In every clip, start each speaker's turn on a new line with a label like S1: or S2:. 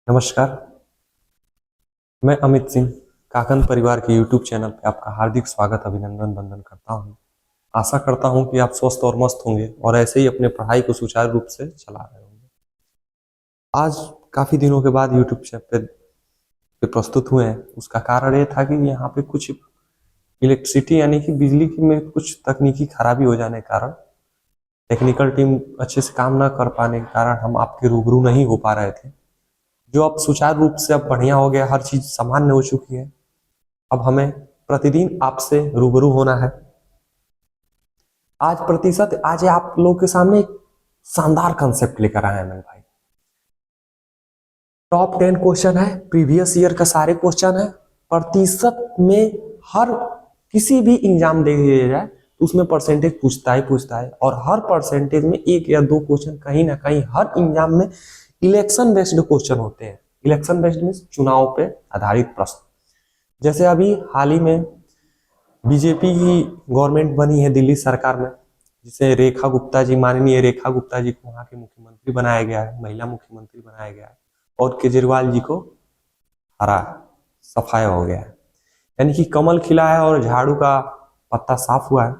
S1: नमस्कार। मैं अमित सिंह काकन परिवार के YouTube चैनल पे आपका हार्दिक स्वागत अभिनंदन वंदन करता हूँ। आशा करता हूँ कि आप स्वस्थ और मस्त होंगे और ऐसे ही अपने पढ़ाई को सुचारू रूप से चला रहे होंगे। आज काफी दिनों के बाद YouTube चैनल पे प्रस्तुत हुए हैं। उसका कारण ये था कि यहाँ पे कुछ इलेक्ट्रिसिटी यानी कि बिजली की में कुछ तकनीकी खराबी हो जाने के कारण टेक्निकल टीम अच्छे से काम न कर पाने के कारण हम आपके रूबरू नहीं हो पा रहे थे। जो अब सुचारू रूप से अब बढ़िया हो गया, हर चीज सामान्य हो चुकी है। अब हमें प्रतिदिन आपसे रूबरू होना है। आज आप लोग के सामने एक शानदार कंसेप्ट लेकर आए हैं मेरे भाई। टॉप 10 क्वेश्चन है, प्रीवियस ईयर का सारे क्वेश्चन है। प्रतिशत में हर किसी भी एग्जाम दे दिया जाए तो उसमें परसेंटेज पूछता है और हर परसेंटेज में एक या दो क्वेश्चन कहीं ना कहीं हर एग्जाम में इलेक्शन बेस्ड क्वेश्चन होते हैं। इलेक्शन बेस्ड मीन चुनाव पे आधारित प्रश्न। जैसे अभी हाल ही में बीजेपी की गवर्नमेंट बनी है दिल्ली सरकार में, जिसे रेखा गुप्ता जी, माननीय रेखा गुप्ता जी को वहां के मुख्यमंत्री बनाया गया है, महिला मुख्यमंत्री बनाया गया है और केजरीवाल जी को हरा सफाया हो गया है। यानी कि कमल खिला है और झाड़ू का पत्ता साफ हुआ है।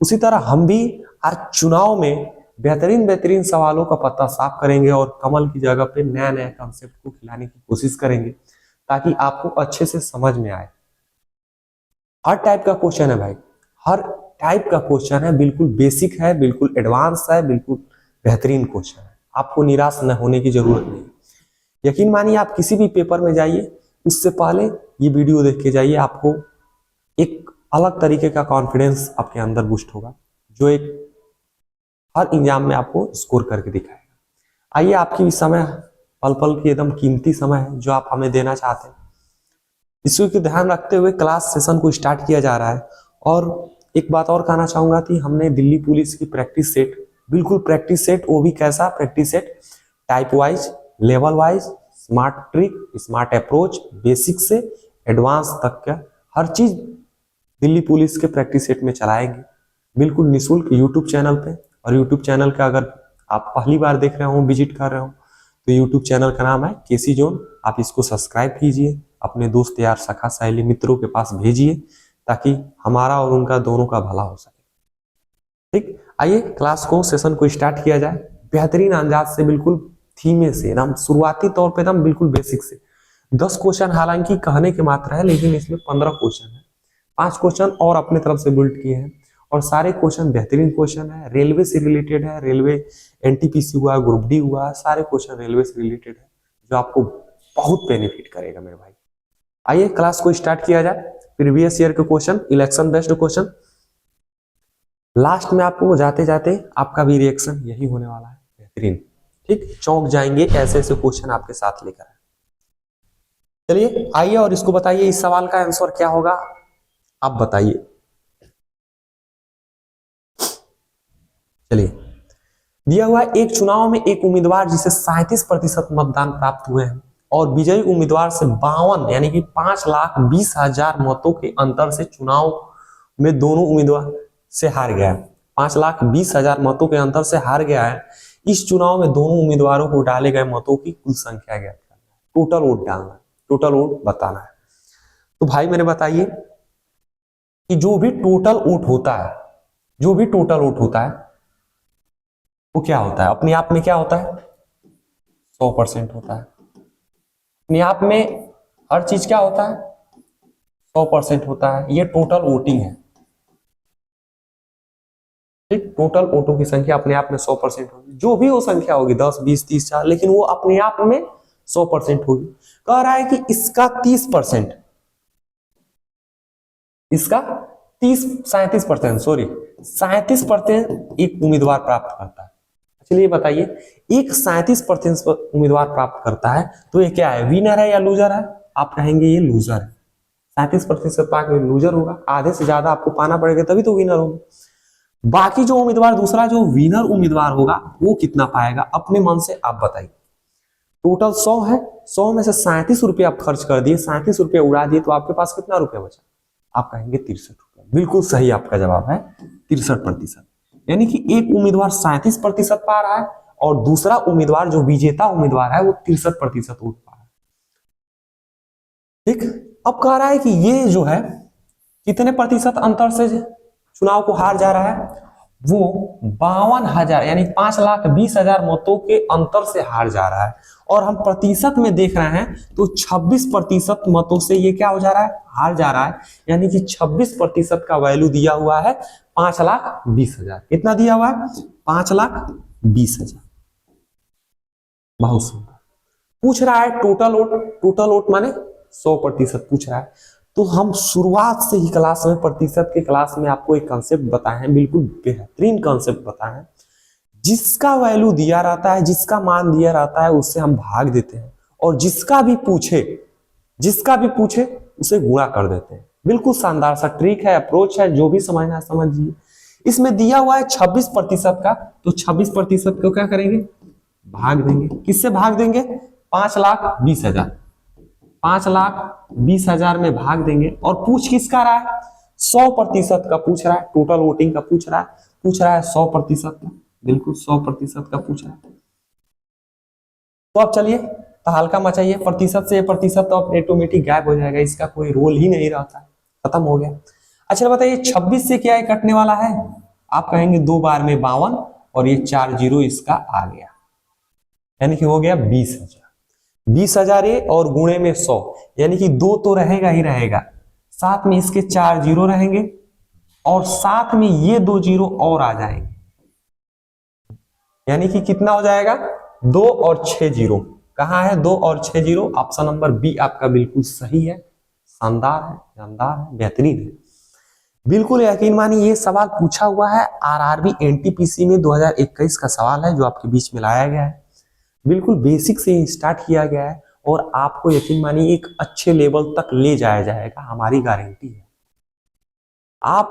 S1: उसी तरह हम भी आज चुनाव में बेहतरीन बेहतरीन सवालों का पत्ता साफ करेंगे और कमल की जगह पे नया नया कंसेप्ट को खिलाने की कोशिश करेंगे ताकि आपको अच्छे से समझ में आए। हर टाइप का क्वेश्चन है भाई, हर टाइप का क्वेश्चन है, बिल्कुल बेसिक है, बिल्कुल एडवांस है, बिल्कुल बेहतरीन क्वेश्चन है। आपको निराश न होने की जरूरत नहीं। यकीन मानिए, आप किसी भी पेपर में जाइए उससे पहले ये वीडियो देख के जाइए, आपको एक अलग तरीके का कॉन्फिडेंस आपके अंदर बूस्ट होगा जो एक हर एग्जाम में आपको स्कोर करके दिखाएगा। आइए, आपकी समय पल पल की एकदम कीमती समय है जो आप हमें देना चाहते हैं। इसी को ध्यान रखते हुए क्लास सेशन को स्टार्ट किया जा रहा है। और एक बात और कहना चाहूंगा कि हमने दिल्ली पुलिस की प्रैक्टिस सेट, बिल्कुल प्रैक्टिस सेट, वो भी कैसा practice set, type wise, level wise, smart trick, smart approach, basic से एडवांस तक का हर चीज दिल्ली पुलिस के प्रैक्टिस सेट में चलाएंगे, बिल्कुल निःशुल्क यूट्यूब चैनल पे। और यूट्यूब चैनल का अगर आप पहली बार देख रहे हो, विजिट कर रहे हो, तो यूट्यूब चैनल का नाम है केसी जोन। आप इसको सब्सक्राइब कीजिए, अपने दोस्त यार सखा सहेली मित्रों के पास भेजिए ताकि हमारा और उनका दोनों का भला हो सके। ठीक, आइए क्लास को, सेशन को स्टार्ट किया जाए बेहतरीन अंदाज से, बिल्कुल थीमे से, एकदम शुरुआती तौर पे, एकदम बिल्कुल बेसिक से। 10 क्वेश्चन हालांकि कहने के मात्र है, लेकिन इसमें 15 क्वेश्चन है। 5 क्वेश्चन और अपने तरफ से बिल्ड किए हैं और सारे क्वेश्चन बेहतरीन क्वेश्चन है, रेलवे से रिलेटेड है। रेलवे एनटीपीसी हुआ, ग्रुप डी हुआ, सारे क्वेश्चन रेलवे से रिलेटेड है जो आपको बहुत बेनिफिट करेगा मेरे भाई। आइए क्लास को स्टार्ट किया जाए। प्रीवियस ईयर के question, election based question. Last में आपको जाते जाते आपका भी रिएक्शन यही होने वाला है, बेहतरीन। ठीक, चौंक जाएंगे, ऐसे ऐसे क्वेश्चन आपके साथ लेकर आए। चलिए आइए और इसको बताइए, इस सवाल का आंसर क्या होगा आप बताइए। चलिए, दिया हुआ है, एक चुनाव में एक उम्मीदवार जिसे 37% मतदान प्राप्त हुए हैं और विजयी उम्मीदवार से 52 यानी कि 5,20,000 मतों के अंतर से चुनाव में दोनों उम्मीदवार से हार गया है। 5,20,000 मतों के अंतर से हार गया है। इस चुनाव में दोनों उम्मीदवारों को डाले गए मतों की कुल संख्या ज्ञात करना है, टोटल वोट डालना है, टोटल वोट बताना है। तो भाई मैंने बताइए कि जो भी टोटल वोट होता है, जो भी टोटल वोट होता है वो क्या होता है, अपने आप में क्या होता है, 100% होता है। अपने आप में हर चीज क्या होता है, 100% होता है। ये टोटल वोटिंग है। ठीक, टोटल वोटों की संख्या अपने आप में 100% होगी। जो भी वो संख्या होगी, 10, 20, 30, 40, लेकिन वो अपने आप में 100% होगी। कह रहा है कि इसका 30%, इसका 37%, सॉरी 37% एक उम्मीदवार प्राप्त करता है। चलिए बताइए, एक 37% उम्मीदवार प्राप्त करता है तो ये क्या है, विनर है या लूजर है? आप कहेंगे ये लूजर है। 37% पाके लूजर होगा, आधे से ज्यादा आपको पाना पड़ेगा तभी तो विनर होगा। बाकी जो उम्मीदवार, दूसरा जो विनर उम्मीदवार होगा वो कितना पाएगा, अपने मन से आप बताइए। टोटल 100 है, 100 में से 37 रुपये आप खर्च कर दिए, 37 रुपये उड़ा दिए, तो आपके पास कितना रुपया बचा? आप कहेंगे 63 रुपये। बिल्कुल सही आपका जवाब है, 63%। यानी कि एक उम्मीदवार 37% पा रहा है और दूसरा उम्मीदवार जो विजेता उम्मीदवार है वो 63% वोट पा रहा है। ठीक, अब कह रहा है कि ये जो है कितने प्रतिशत अंतर से चुनाव को हार जा रहा है, वो 52,000 यानी 5,20,000 मतों के अंतर से हार जा रहा है। और हम प्रतिशत में देख रहे हैं तो 26% मतों से ये क्या हो जा रहा है, हार जा रहा है। यानी कि 26% का वैल्यू दिया हुआ है 5,20,000। कितना दिया हुआ है, 5,20,000। बहुत सुंदर। पूछ रहा है टोटल वोट, टोटल वोट माने 100% पूछ रहा है। तो हम शुरुआत से ही क्लास में, प्रतिशत के क्लास में आपको एक कॉन्सेप्ट बताए हैं, बिल्कुल बेहतरीन कॉन्सेप्ट बताए हैं। जिसका वैल्यू दिया रहता है, जिसका मान दिया रहता है, उससे हम भाग देते हैं और जिसका भी पूछे उसे गुणा कर देते हैं। बिल्कुल शानदार सा ट्रिक है, अप्रोच है, जो भी समझना है समझिए। इसमें दिया हुआ है 26% का, तो 26% को क्या करेंगे, भाग देंगे। किससे भाग देंगे, 5,20,000। 5,20,000 में भाग देंगे। और पूछ किसका रहा है, 100% का पूछ रहा है, टोटल वोटिंग का पूछ रहा है 100% का, बिल्कुल 100% का पूछ रहा है। तो अब चलिए तहलका मचाइए, प्रतिशत से प्रतिशत तो ऑटोमेटिक गायब हो जाएगा, इसका कोई रोल ही नहीं रहता, खत्म हो गया। अच्छा बताइए 26 से क्या है कटने वाला है, आप कहेंगे 2 बार में 52 और ये 4 जीरो इसका आ गया, यानी कि हो गया 20,000। 20,000 ये और गुणे में 100, यानी कि 2 तो रहेगा ही रहेगा, साथ में इसके 4 जीरो रहेंगे और साथ में ये 2 जीरो और आ जाएंगे, यानी कि कितना हो जाएगा, 2 और 6 जीरो। कहां है 2 और 6 जीरो, ऑप्शन नंबर बी आपका बिल्कुल सही है। शानदार है, शानदार है, बेहतरीन है। बिल्कुल यकीन मानिए ये सवाल पूछा हुआ है आरआरबी एनटीपीसी में 2021 का सवाल है, जो आपके बीच में लाया गया है। बिल्कुल बेसिक से स्टार्ट किया गया है और आपको यकीन मानिए एक अच्छे लेवल तक ले जाया जाएगा, हमारी गारंटी है। आप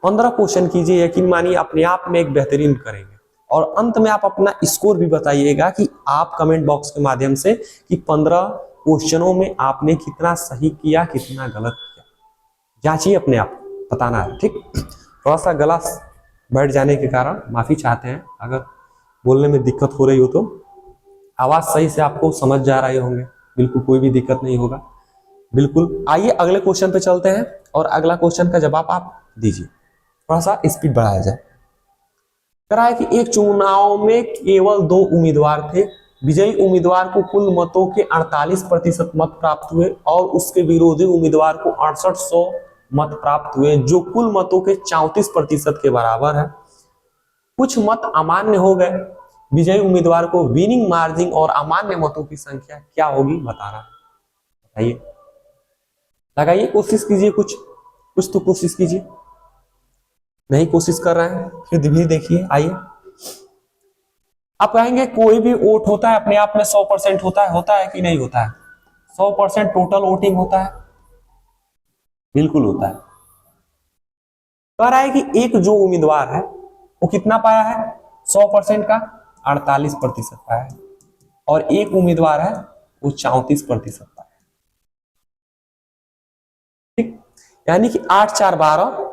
S1: 15 क्वेश्चन कीजिए, यकीन मानिए अपने आप में एक बेहतरीन करेंगे। और अंत में आप अपना स्कोर भी बताइएगा कि आप कमेंट बॉक्स के माध्यम से कि 15 क्वेश्चनों में आपने कितना सही किया, कितना गलत किया, जांचिए अपने आप, बताना है। ठीक, थोड़ा सा गला बैठ जाने के कारण माफी चाहते हैं, अगर बोलने में दिक्कत हो रही हो तो। आवाज सही से आपको समझ जा रहे होंगे, बिल्कुल कोई भी दिक्कत नहीं होगा। बिल्कुल आइए अगले क्वेश्चन पे चलते हैं और अगला क्वेश्चन का जवाब आप दीजिए, थोड़ा सा स्पीड बढ़ाया जाए। कह रहा है कि एक चुनाव में केवल 2 उम्मीदवार थे, विजयी उम्मीदवार को कुल मतों के 48% मत प्राप्त हुए और उसके विरोधी उम्मीदवार को 6800 मत प्राप्त हुए, जो कुल मतों के 34% के बराबर है। कुछ मत अमान्य हो गए, विजयी उम्मीदवार को विनिंग मार्जिन और अमान्य मतों की संख्या क्या होगी बताना। बताइए, लगाइए, कोशिश कीजिए, कुछ तो कोशिश कीजिए। नहीं कोशिश कर रहे हैं फिर भी देखिए, आइए। आप कहेंगे कोई भी वोट होता है अपने आप में 100% होता है कि नहीं होता है, 100% टोटल वोटिंग होता है, बिल्कुल होता है। कह रहा है कि एक जो उम्मीदवार है वो कितना पाया है, 100% का 48% पाया है, और एक उम्मीदवार है वो 34% पाया है। ठीक, यानी कि 8 4 12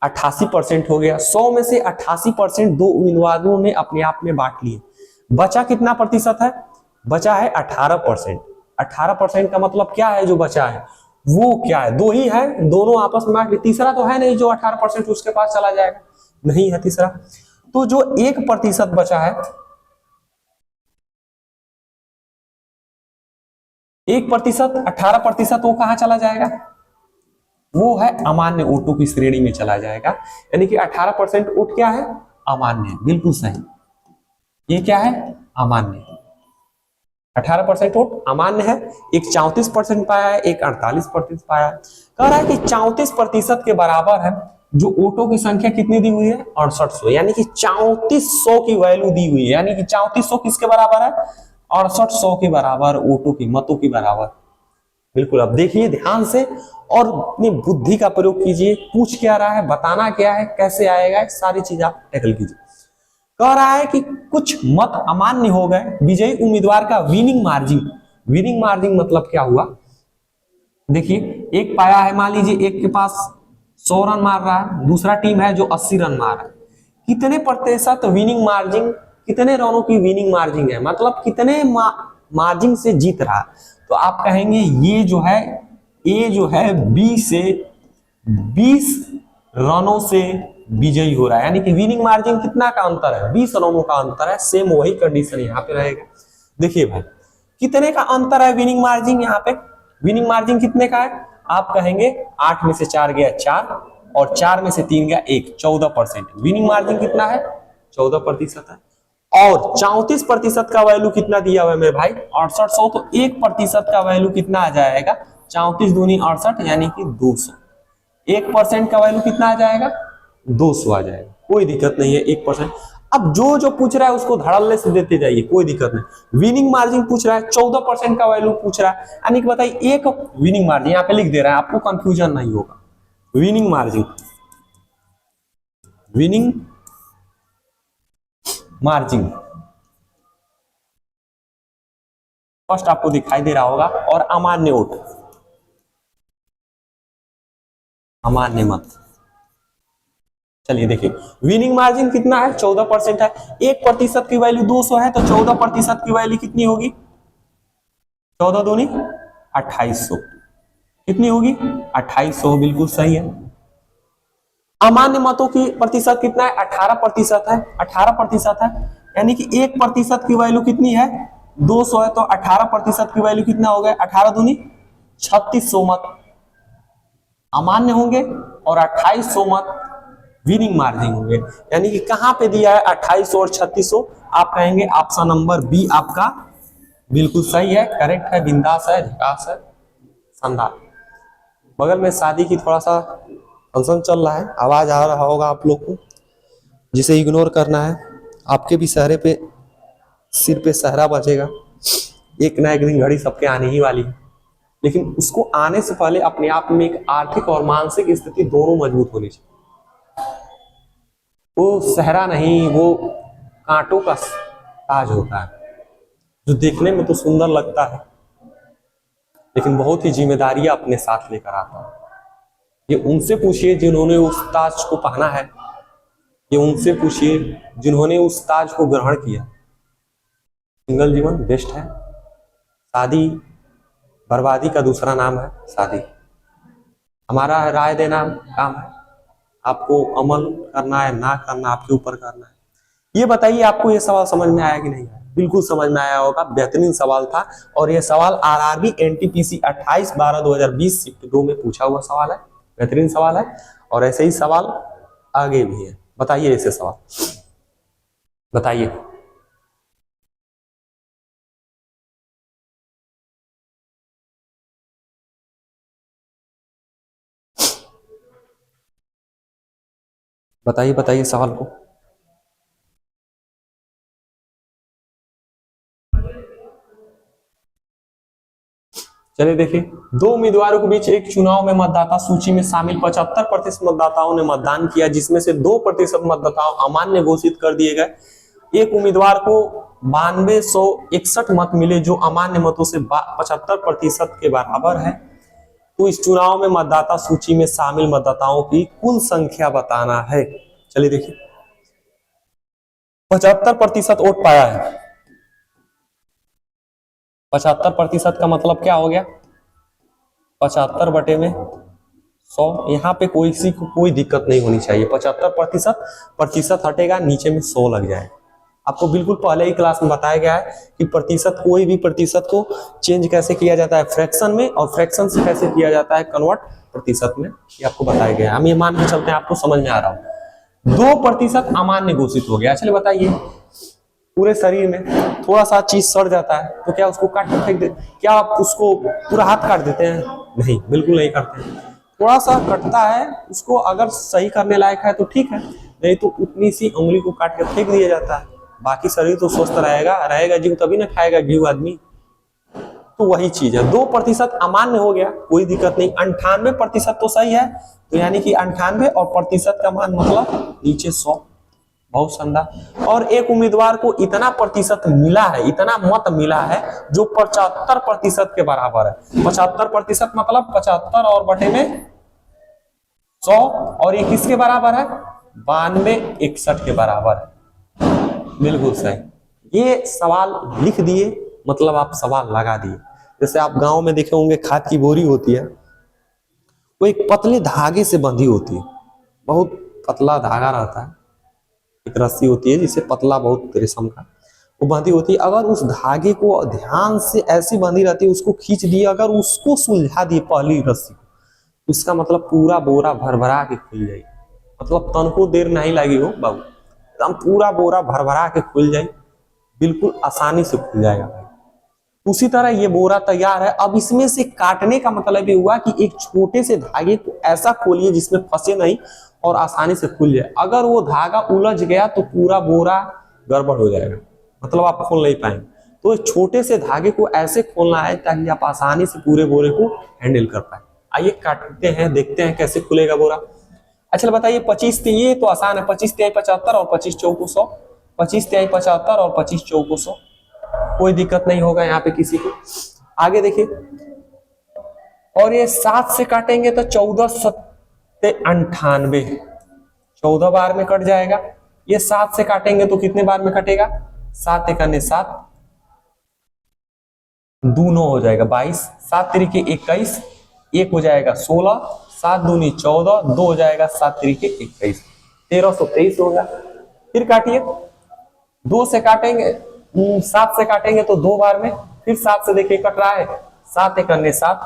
S1: 88% हो गया। 100 में से 88% 2 उम्मीदवारों ने अपने आप में बांट लिए। बचा कितना प्रतिशत है, बचा है 18%। 18% का मतलब क्या है, जो बचा है वो क्या है, 2 ही है, दोनों आपस में बांट लिए। तीसरा तो है नहीं जो 18% उसके पास चला जाएगा, नहीं है तीसरा। तो जो 1% बचा है, 1%, 18% वो कहां चला जाएगा, वो है अमान्य वोटों की श्रेणी में चला जाएगा। यानी कि 18% वोट क्या है, अमान्य, बिल्कुल सही। ये क्या है, अमान्य। 18% वोट अमान्य है, एक 34% पाया है, एक 48% पाया है। कह रहा है कि 34% के बराबर है, जो वोटों की संख्या कितनी दी हुई है, 6800, यानी कि 3400 की वैल्यू दी हुई है। यानी कि 3400 किसके बराबर है, 6800 के बराबर वोटों की, मतों की बराबर। बिल्कुल, अब देखिए ध्यान से और अपनी बुद्धि का प्रयोग कीजिए। पूछ क्या रहा है, बताना क्या है, कैसे आएगा, सारी चीज आप टैकल कीजिए। कह रहा है कि कुछ मत अमान्य हो गए, विजयी उम्मीदवार का विनिंग मार्जिन। विनिंग मार्जिन मतलब क्या हुआ, देखिए एक पाया है, मान लीजिए एक के पास 100 रन मार रहा है, दूसरा टीम है जो 80 रन मार रहा है। कितने प्रतिशत विनिंग मार्जिन कितने रनों की विनिंग मार्जिन है, मतलब कितने मार्जिन से जीत रहा। तो आप कहेंगे ये जो है ए जो है बी से 20 रनों से विजयी हो रहा है, यानी कि विनिंग मार्जिन कितना का अंतर है, 20 रनों का अंतर है। सेम वही कंडीशन यहाँ पे रहेगा। देखिए भाई कितने का अंतर है विनिंग मार्जिन, यहाँ पे विनिंग मार्जिन कितने का है, आप कहेंगे 8 में से 4 गया 4 और 4 में से 3 गया 1, 14%। विनिंग मार्जिन कितना है, 14% है। और 34% का वैल्यू कितना दिया हुआ है मेरे भाई, 6800। तो 1% का वैल्यू कितना आ जाएगा, 34 दूनी 68 यानी कि 200। 1% का वैल्यू कितना आ जाएगा, 200 आ जाएगा, कोई दिक्कत नहीं है 1%। अब जो जो पूछ रहा है उसको धड़ल्ले से देते जाइए, कोई दिक्कत नहीं। विनिंग मार्जिन पूछ रहा है, 14% का वैल्यू पूछ रहा है, यानी कि बताइए एक विनिंग मार्जिन यहाँ पे लिख दे रहा है, आपको कंफ्यूजन नहीं होगा। Winning margin, winning margin first आपको दिखाई दे रहा होगा, और अमान्य ओट, अमान्य मत। चलिए देखिए विनिंग मार्जिन कितना है, 14% है। 1% की वैल्यू 200 है, तो 14% की वैल्यू कितनी होगी, 14 दूनी 2800। कितनी होगी, 2800, बिल्कुल सही है। अमान्य मतों की प्रतिशत कितना है, 18% है, 18% है, यानी कि 1% की वैल्यू कितनी है, 200 है, तो 18% की वैल्यू कितना हो गया, 18 दूनी 3600 मत अमान्य होंगे और 2800 मत विनिंग मार्जिन होंगे। यानी कि कहां पे दिया है 2800 और 3600, आप कहेंगे ऑप्शन नंबर बी आपका बिल्कुल सही है, करेक्ट है, बिंदास है, झकास है, शानदार। बगल में शादी की थोड़ा सा फंक्शन चल रहा है, आवाज आ रहा होगा आप लोग को, जिसे इग्नोर करना है। आपके भी सहरे पे, सिर पे सहरा बजेगा, एक ना एक दिन घड़ी सबके आने ही वाली है, लेकिन उसको आने से पहले अपने आप में एक आर्थिक और मानसिक स्थिति दोनों मजबूत होनी चाहिए। वो सहरा नहीं, वो कांटों का ताज होता है, जो देखने में तो सुंदर लगता है लेकिन बहुत ही जिम्मेदारियां अपने साथ लेकर आता है। ये उनसे पूछिए जिन्होंने उस ताज को पहना है, ये उनसे पूछिए जिन्होंने उस ताज को ग्रहण किया। सिंगल जीवन बेस्ट है, शादी बर्बादी का दूसरा नाम है शादी। हमारा राय देना काम है, आपको अमल करना है ना करना आपके ऊपर करना है। ये बताइए आपको ये सवाल समझ में आया कि नहीं आया, बिल्कुल समझ में आया होगा, बेहतरीन सवाल था। और ये सवाल आरआरबी एनटीपीसी 28/12/2020 शिफ्ट 2 में पूछा हुआ सवाल है, बेहतरीन सवाल है। और ऐसे ही सवाल आगे भी है, बताइए ऐसे सवाल बताइए। बताइए बताइए सवाल को। चलिए देखिए, दो उम्मीदवारों के बीच एक चुनाव में मतदाता सूची में शामिल 75% मतदाताओं ने मतदान किया, जिसमें से 2% मतदाताओं अमान्य घोषित कर दिए गए। एक उम्मीदवार को 9261 मत मिले, जो अमान्य मतों से 75% के बराबर है। तो इस चुनाव में मतदाता सूची में शामिल मतदाताओं की कुल संख्या बताना है। चलिए देखिए, 75% वोट पाया है, 75% का मतलब क्या हो गया, 75/100। यहाँ पे किसी को कोई दिक्कत नहीं होनी चाहिए, 75% हटेगा, नीचे में 100 लग जाएगा। आपको बिल्कुल पहले ही क्लास में बताया गया है कि प्रतिशत, कोई भी प्रतिशत को चेंज कैसे किया जाता है फ्रैक्शन में, और फ्रैक्शन से कैसे किया जाता है कन्वर्ट प्रतिशत में, ये आपको बताया गया है। हम ये मान के चलते हैं आपको समझ में आ रहा हो। 2% अमान्य घोषित हो गया। चलिए बताइए, पूरे शरीर में थोड़ा सा चीज सड़ जाता है तो क्या उसको काट कर फेंक दे, क्या आप उसको पूरा हाथ काट देते हैं, नहीं, बिल्कुल नहीं करते। थोड़ा सा कटता है, उसको अगर सही करने लायक है तो ठीक है, नहीं तो उतनी सी उंगली को काट कर फेंक दिया जाता है। बाकी शरीर तो स्वस्थ रहेगा जीव तभी ना खाएगा घी आदमी। तो वही चीज है, 2% अमान्य हो गया, कोई दिक्कत नहीं। 98% तो सही है, तो यानी कि 98 और प्रतिशत का मान मतलब नीचे 100, बहुत शानदार। और एक उम्मीदवार को इतना प्रतिशत मिला है, इतना मत मिला है जो 75% के बराबर है। 75% मतलब 75 और बटे में 100, और ये किसके बराबर है, 9261 के बराबर है। बिल्कुल सही। ये सवाल लिख दिए मतलब आप सवाल लगा दिए। जैसे आप गांव में देखे होंगे खाद की बोरी होती है, वो एक पतले धागे से बंधी होती है, बहुत पतला धागा रहता है, एक रस्सी होती है जिसे पतला बहुत रेशम का, वो बंधी होती है। अगर उस धागे को ध्यान से ऐसी बंधी रहती है, उसको खींच दिए, अगर उसको सुलझा दिए पहली रस्सी को, तो इसका मतलब पूरा बोरा भर भरा के खुल जाएगी। मतलब तनको देर नहीं लगी हो बाबू, एकदम पूरा बोरा भर भरा के खुल जाए, बिल्कुल आसानी से खुल जाएगा भाई। उसी तरह ये बोरा तैयार है। अब इसमें से काटने का मतलब ये हुआ कि एक छोटे से धागे को ऐसा खोलिए जिसमें फंसे नहीं और आसानी से खुल जाए। अगर वो धागा उलझ गया तो पूरा बोरा गड़बड़ हो जाएगा, मतलब आप खोल नहीं पाएंगे। तो एक छोटे से धागे को ऐसे खोलना है ताकि आप आसानी से पूरे बोरे को हैंडल कर पाए। आइए काटते हैं, देखते हैं कैसे खुलेगा बोरा। अच्छा बताइए 25 ये तो आसान है, 25 तिहाई 75 और 25 चौको 100, 25 तिहाई 75 और 25 चौको 100, कोई दिक्कत नहीं होगा यहाँ पे किसी को। आगे देखिए, और ये 7 से काटेंगे तो 14 सत्ते 98, 14 बार में कट जाएगा। ये 7 से काटेंगे तो कितने बार में कटेगा, 7 एकने 7, 2 9 हो जाएगा 22, 7 तिरिके 21, 1 हो जाएगा 16, 7 दूनी 14, 2 हो जाएगा 7 तिरिके 21, 1323 होगा। फिर काटिए, 2 से काटेंगे, 7 से काटेंगे तो 2 बार में, फिर 7 से देखिए कट रहा है, 7 एकने 7,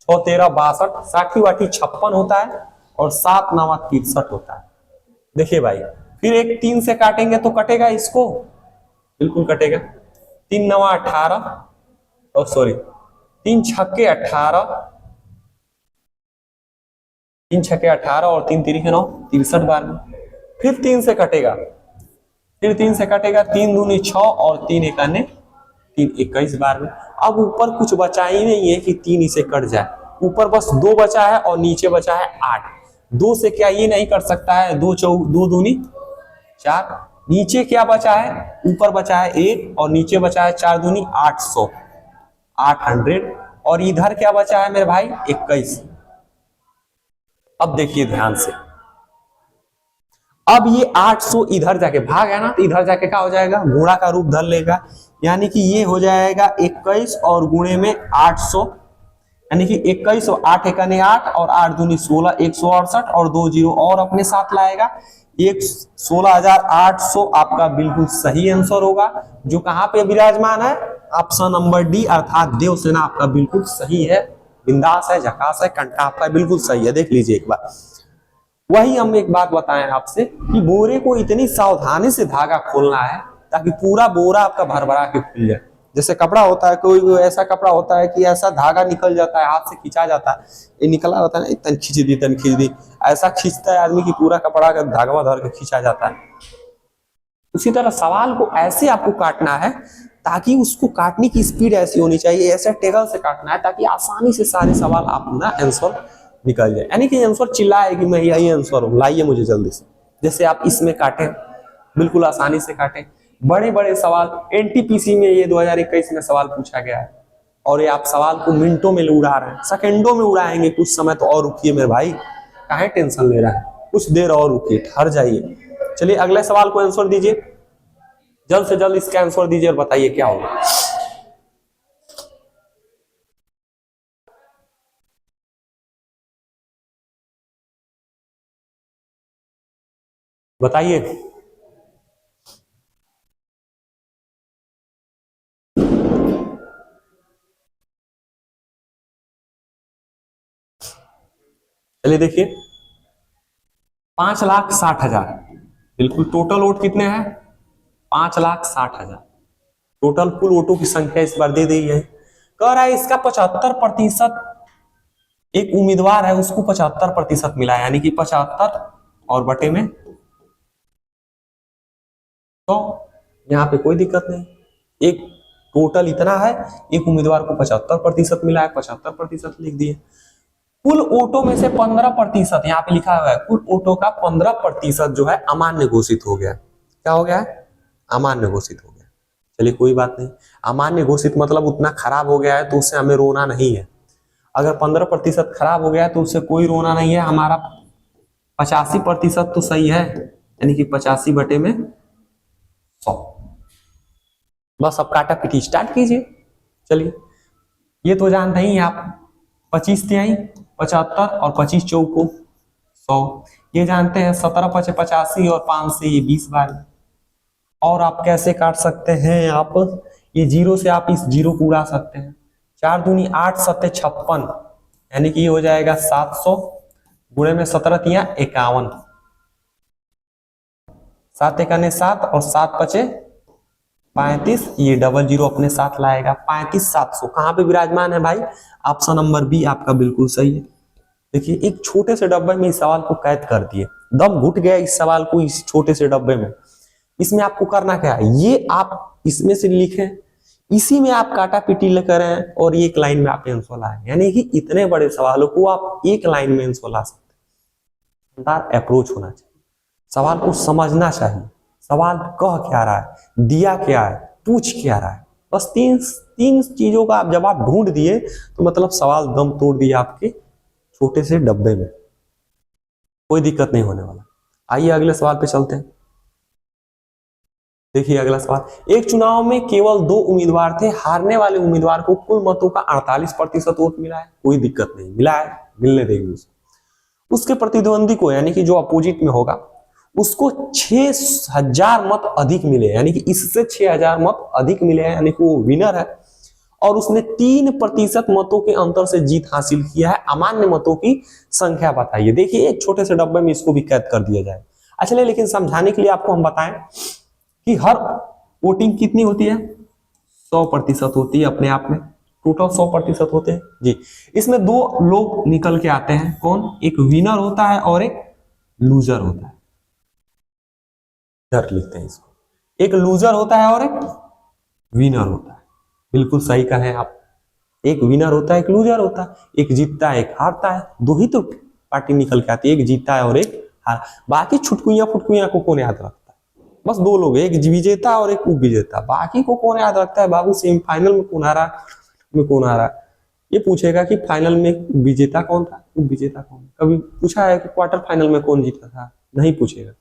S1: 6 13 62, 60 वाटी 56 होता है और 7 9 63 होता है। देखिए भाई, फिर एक 3 से काटेंगे तो कटेगा इसको, बिल्कुल कटेगा, 3 9 18, और सॉरी 3 छक्के 18, 3 छक्के 18 और 3 तिरिके 9, 63 बार में। फिर 3 से कटेगा, फिर 3 से कटेगा, 3 दूनी 6 और 3 एकने 3 21 बार में। अब ऊपर कुछ बचा ही नहीं है कि 3 इसे कट जाए, ऊपर बस 2 बचा है और नीचे बचा है 8। 2 से क्या ये नहीं कर सकता है, 2 दूनी 4, नीचे क्या बचा है, ऊपर बचा है 1 और नीचे बचा है 4 दूनी 800, 800, और इधर क्या बचा है मेरे भाई 21। अब देखिए ध्यान से, अब ये 800 इधर जाके भाग है ना, तो इधर जाके क्या हो जाएगा, गुणा का रूप धर लेगा, यानी कि ये हो जाएगा 21 और गुणे में 800, यानी कि 21 और 8 एकने 8 और 8 दूनी 16, 168 और 2 जीरो और अपने साथ लाएगा, 16,800 आपका बिल्कुल सही आंसर होगा, जो कहां पे विराजमान है, ऑप्शन नंबर डी अर्थात देवसेना आपका बिल्कुल सही है। बिंदास है, झकास है, कंटा आपका बिल्कुल सही है। देख लीजिए एक बार, वही हम एक बात बताएं आपसे कि बोरे को इतनी सावधानी से धागा खोलना है ताकि पूरा बोरा आपका भर भरा के खुल जाए। जैसे कपड़ा होता है, कोई ऐसा कपड़ा होता है कि ऐसा धागा निकल जाता है, हाथ से खींचा जाता है, ये निकला होता है ना, तन खींच दी, ऐसा खींचता है आदमी की पूरा कपड़ा का धागा धर के खींचा जाता है। उसी तरह सवाल को ऐसे आपको काटना है ताकि उसको काटने की स्पीड ऐसी होनी चाहिए, ऐसे टेगल से काटना है ताकि आसानी से सारे सवाल आप ना आंसर निकल जाए, यानी कि आंसर चिल्लाए कि मैं यही आंसर हूं, लाइए मुझे जल्दी से। जैसे आप इसमें काटें, बिल्कुल आसानी से काटें। बड़े बड़े सवाल एनटीपीसी में ये 2021 में सवाल पूछा गया है और ये आप सवाल को मिनटों में उड़ा रहे हैं, सेकंडों में उड़ाएंगे। कुछ समय तो और रुकिए मेरे भाई, काहे टेंशन ले रहा है, कुछ देर और रुकिए, ठहर जाइए। चलिए अगले सवाल को आंसर दीजिए, जल्द से जल्द इसका आंसर दीजिए और बताइए क्या होगा। बताइए। चलिए देखिए, 5,60,000 बिल्कुल टोटल वोट कितने हैं, 5,60,000 टोटल कुल वोटों की संख्या इस बार दे दी है। कह रहा है इसका 75%, एक उम्मीदवार है उसको 75% मिला, यानी कि 75 और बटे में 100, यहाँ पे कोई दिक्कत नहीं, एक टोटल इतना है, एक उम्मीदवार को 75% मिला है, 75% लिख दिए। कुल वोटों में से 15%, यहाँ पे लिखा हुआ है कुल वोटों का 15% जो है अमान्य घोषित हो गया। क्या हो गया है, अमान्य घोषित हो गया। चलिए कोई बात नहीं, अमान्य घोषित मतलब उतना खराब हो गया है तो उससे हमें रोना नहीं है। अगर 15% खराब हो गया है तो उससे कोई रोना नहीं है, हमारा 85% तो सही है, यानी कि 85 बटे में 100। बस अब काटा पीटी स्टार्ट कीजिए। चलिए, ये तो जानते ही आप, 25 तिहाई 75 और 25 चौको 100। ये जानते हैं 17 5 85 और 5 से ये 20 बार। और आप कैसे काट सकते हैं, आप ये जीरो से आप इस जीरो को उड़ा सकते हैं। 4 दूनी 8 7 56, यानी कि ये हो जाएगा 700 गुणे में 17 तिया 51, 7 एकाने 7 और 7 पचे 35, ये डबल जीरो अपने साथ लाएगा 35 700। कहां पे विराजमान है भाई? ऑप्शन नंबर बी आपका बिल्कुल सही है। देखिए, एक छोटे से डब्बे में इस सवाल को कैद कर दिए, दम घुट गया इस सवाल को इस छोटे से डब्बे में। इसमें आपको करना क्या है, ये आप इसमें से लिखें, इसी में आप काटा पीटी करें और एक लाइन में आप आंसर लाएं। यानी कि इतने बड़े सवालों को आप एक लाइन में आंसर ला सकते हैं। अप्रोच होना चाहिए, सवाल को समझना चाहिए, सवाल कह क्या रहा है, दिया क्या है, पूछ क्या रहा है। बस तीन चीजों का आप जब आप ढूंढ दिए तो मतलब सवाल दम तोड़ दिया आपके छोटे से डब्बे में, कोई दिक्कत नहीं होने वाला। आइए अगले सवाल पे चलते हैं। देखिए अगला सवाल, एक चुनाव में केवल 2 उम्मीदवार थे, हारने वाले उम्मीदवार को कुल मतों का 48% वोट मिला है। कोई दिक्कत नहीं, मिला है, मिलने देंगे उसके प्रतिद्वंदी को, यानी कि जो अपोजिट में होगा उसको 6000 मत अधिक मिले, यानी कि इससे 6000 मत अधिक मिले हैं, यानी कि वो विनर है और उसने 3% मतों के अंतर से जीत हासिल किया है। अमान्य मतों की संख्या बताइए। देखिए, एक छोटे से डब्बे में इसको भी कैद कर दिया जाए। अच्छा, लेकिन समझाने के लिए आपको हम बताएं कि हर वोटिंग कितनी होती है, 100% होती है अपने आप में, टोटल 100% होते हैं जी। इसमें 2 लोग निकल के आते हैं, कौन? एक विनर होता है और एक लूजर होता है। डर लिखते हैं इसको, एक लूजर होता है और एक विनर होता है। बिल्कुल सही कहे आप, एक विनर होता है एक लूजर होता है, एक जीतता है एक हारता है। 2 ही तो पार्टी निकल के आती है, एक जीतता है और एक हार। बाकी छुटकुइयां फुटकुइयां को कौन याद रखता है? बस 2 लोग, एक विजेता और एक उपविजेता। बाकी को कौन याद रखता है बाबू? सेमीफाइनल में कौन आ रहा में कौन आ रहा, ये पूछेगा कि फाइनल में विजेता कौन था, उपविजेता कौन। कभी पूछा है कि क्वार्टर फाइनल में कौन जीता था? नहीं पूछेगा।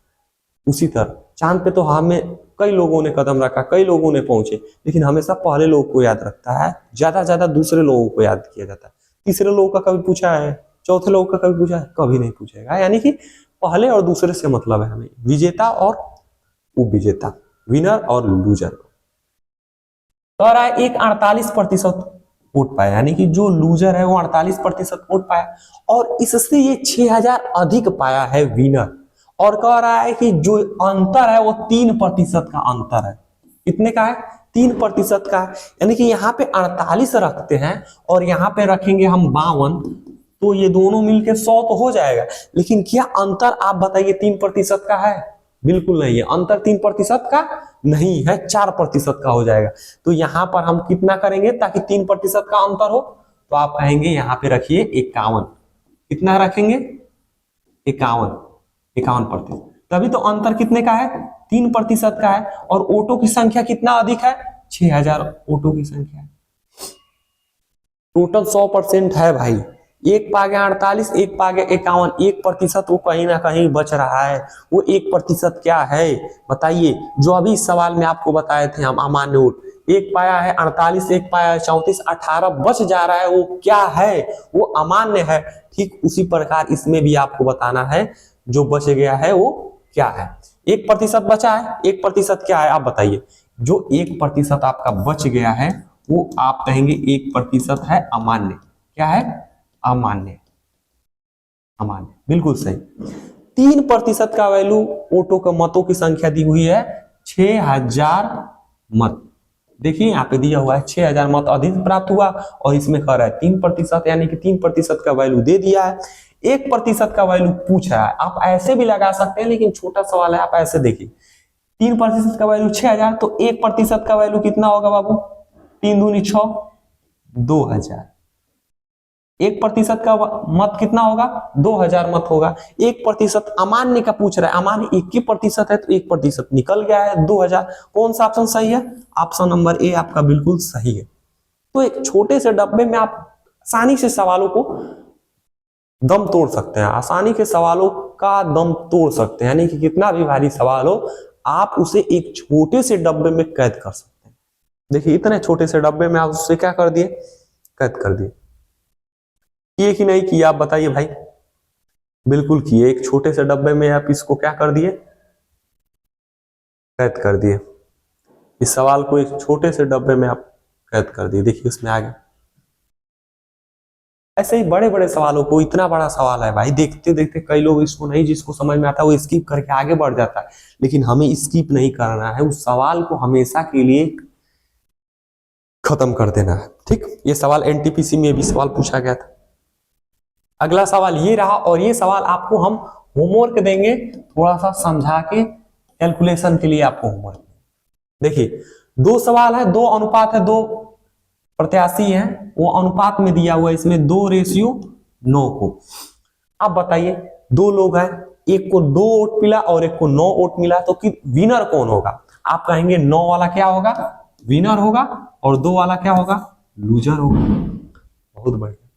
S1: उसी तरह चांद पे तो हमें कई लोगों ने कदम रखा, कई लोगों ने पहुंचे, लेकिन हमेशा पहले लोग को याद रखता है, ज्यादा ज्यादा दूसरे लोगों को याद किया जाता है। तीसरे लोग का कभी पूछा है, चौथे लोग का कभी पूछा है? कभी नहीं पूछेगा। यानी कि पहले और दूसरे से मतलब है हमें, विजेता और उपविजेता, विनर और लूजर। कह रहा है एक 48% वोट पाया, यानी कि जो लूजर है वो 48% वोट पाया और इससे ये 6000 अधिक पाया है विनर। और कह रहा है कि जो अंतर है वो 3% का अंतर है। कितने का है? 3% का है। यानी कि यहाँ पे 48 रखते हैं और यहाँ पे रखेंगे हम 52, तो ये दोनों मिलके 100 तो हो जाएगा। लेकिन क्या अंतर आप बताइए 3% का है? बिल्कुल नहीं है। अंतर 3% का नहीं है, 4% का हो जाएगा। तो यहाँ पर हम कितना करेंगे ताकि 3% का अंतर हो? तो आप कहेंगे यहाँ पे रखिए 51। कितना रखेंगे? 51%। तभी तो अंतर कितने का है? 3% का है। और वोटों की संख्या कितना अधिक है? 6000 वोटों की संख्या है। टोटल 100% है भाई। एक पागे 48, एक पागे 51, 1% वो कहीं ना कहीं बच रहा है। वो 1% क्या है बताइए? जो अभी सवाल में आपको बताए थे हम, अमान्य वोट, एक पाया है 48, एक पाया है 34, 18 बच जा रहा है। वो क्या है? वो अमान्य है। ठीक उसी प्रकार इसमें भी आपको बताना है जो बच गया है वो क्या है। 1% बचा है, 1% क्या है आप बताइए? जो 1% आपका बच गया है वो आप कहेंगे 1% है अमान्य। क्या है? अमान्य। अमान्य, बिल्कुल सही। 3% का वैल्यू वोटों का मतों की संख्या दी हुई है 6000 मत। देखिए यहाँ पे दिया हुआ है 6000 मत अधिक प्राप्त हुआ और इसमें कह रहा है 3%, यानी कि 3% का वैल्यू दे दिया है। 1% का वैल्यू पूछ रहा है। आप ऐसे भी लगा सकते हैं, लेकिन छोटा सवाल है, आप ऐसे देखिए। 3% का वैल्यू 6000, तो 1% का वैल्यू कितना होगा बाबू? 3 दूनी 6, 2000। 1% का मत कितना होगा? 2000 मत होगा। 1% अमान्य का पूछ रहा है, अमान्य 1% है तो 1% निकल गया है 2000। कौन सा ऑप्शन सही है? ऑप्शन नंबर ए आपका बिल्कुल सही है। तो एक छोटे से डब्बे में आप आसानी से सवालों को दम तोड़ सकते हैं, आसानी के सवालों का दम तोड़ सकते हैं। यानी कि कितना भी भारी सवाल हो आप उसे एक छोटे से डब्बे में कैद कर सकते हैं। देखिए इतने छोटे से डब्बे में आप उससे क्या कर दिए, कैद कर दिए। किए कि नहीं किए आप बताइए भाई? बिल्कुल किए। एक छोटे से डब्बे में आप इसको क्या कर दिए, कैद कर दिए। इस सवाल को एक छोटे से डब्बे में आप कैद कर दिए। देखिए उसमें आ गया। ऐसे ही बड़े बड़े सवालों को, इतना बड़ा सवाल है भाई, देखते देखते कई लोग इसको नहीं, जिसको समझ में आता है वो स्किप करके आगे बढ़ जाता है, लेकिन हमें स्किप नहीं करना है, उस सवाल को हमेशा के लिए खत्म कर देना है। ठीक, ये सवाल एनटीपीसी में भी सवाल पूछा गया था। अगला सवाल ये रहा, और ये सवाल आपको हम होमवर्क देंगे, थोड़ा सा समझा के कैलकुलेशन के लिए आपको होमवर्क। देखिए दो सवाल है, दो अनुपात है, दो प्रत्याशी हैं, वो अनुपात में दिया हुआ है, इसमें 2:9 को। अब बताइए दो लोग हैं, एक को 2 वोट मिला और एक को 9 वोट मिला, तो कि विनर कौन होगा? आप कहेंगे 9 वाला क्या होगा, विनर होगा, और 2 वाला क्या होगा, लूजर होगा। बहुत बढ़िया।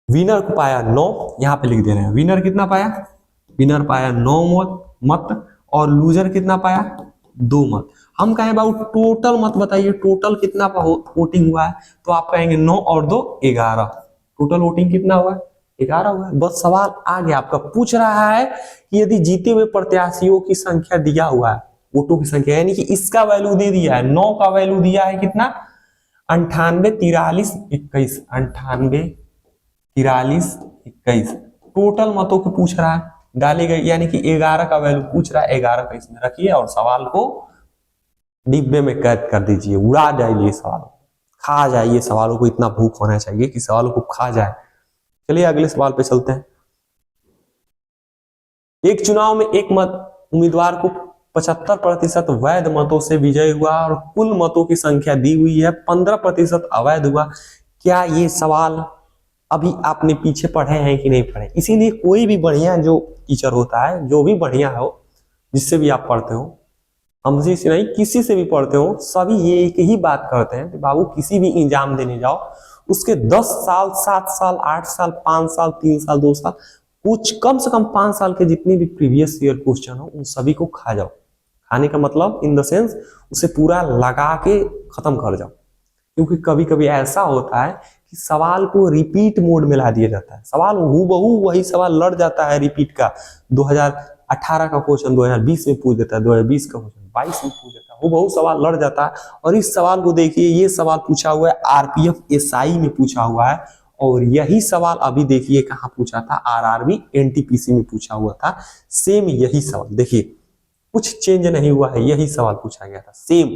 S1: विनर को पाया 9, यहां पे लिख दे रहे हैं। विनर कितना पाया? विनर पाया 9 मत, और लूजर कितना पाया? 2 मत। हम कहें बाबू टोटल मत बताइए, टोटल कितना वोटिंग हुआ है? तो आप कहेंगे 9 और 2 11। टोटल वोटिंग कितना हुआ है? 11 हुआ है। बस सवाल आ गया आपका। पूछ रहा है कि यदि जीते हुए प्रत्याशियों की संख्या दिया हुआ है, वोटों की संख्या, यानी कि इसका वैल्यू दे दिया है, 9 का वैल्यू दिया है कितना, 98 43 21, 98 43 21। टोटल मतों को पूछ रहा है, डाली गई, यानी कि 11 का वैल्यू पूछ रहा है, 11 का इसमें रखिए और सवाल को डिब्बे में कैद कर दीजिए, उड़ा जाइए सवालों, खा जाइए सवालों को। इतना भूख होना चाहिए कि सवालों को खा जाए। चलिए अगले सवाल पे चलते हैं। एक चुनाव में एक मत उम्मीदवार को 75% वैध मतों से विजय हुआ और कुल मतों की संख्या दी हुई है 15% अवैध हुआ। क्या ये सवाल अभी आपने पीछे पढ़े हैं कि नहीं पढ़े? इसीलिए कोई भी बढ़िया जो टीचर होता है, जो भी बढ़िया हो, जिससे भी आप पढ़ते हो, हमसे से नहीं किसी से भी पढ़ते हो, सभी ये एक ही बात करते हैं कि बाबू किसी भी एग्जाम देने जाओ, उसके 10 साल 7 साल 8 साल 5 साल 3 साल 2 साल, कुछ कम से कम 5 साल के जितने भी प्रीवियस ईयर क्वेश्चन हो, उन सभी को खा जाओ। खाने का मतलब इन द सेंस उसे पूरा लगा के खत्म कर जाओ। क्योंकि कभी कभी ऐसा होता है कि सवाल को रिपीट मोड में ला दिया जाता है, सवाल हूबहू वही सवाल लड़ जाता है रिपीट का। 2018 का क्वेश्चन 2020 में पूछ देता है, 2020 का क्वेश्चन 22 में पूछ देता है, हूबहू सवाल लड़ जाता है। और इस सवाल को देखिए, ये सवाल पूछा हुआ है आरपीएफ एसआई में पूछा हुआ है, और यही सवाल अभी देखिए कहाँ पूछा था, आरआरबी एनटीपीसी में पूछा हुआ था। सेम यही सवाल देखिए, कुछ चेंज नहीं हुआ है, यही सवाल पूछा गया था सेम।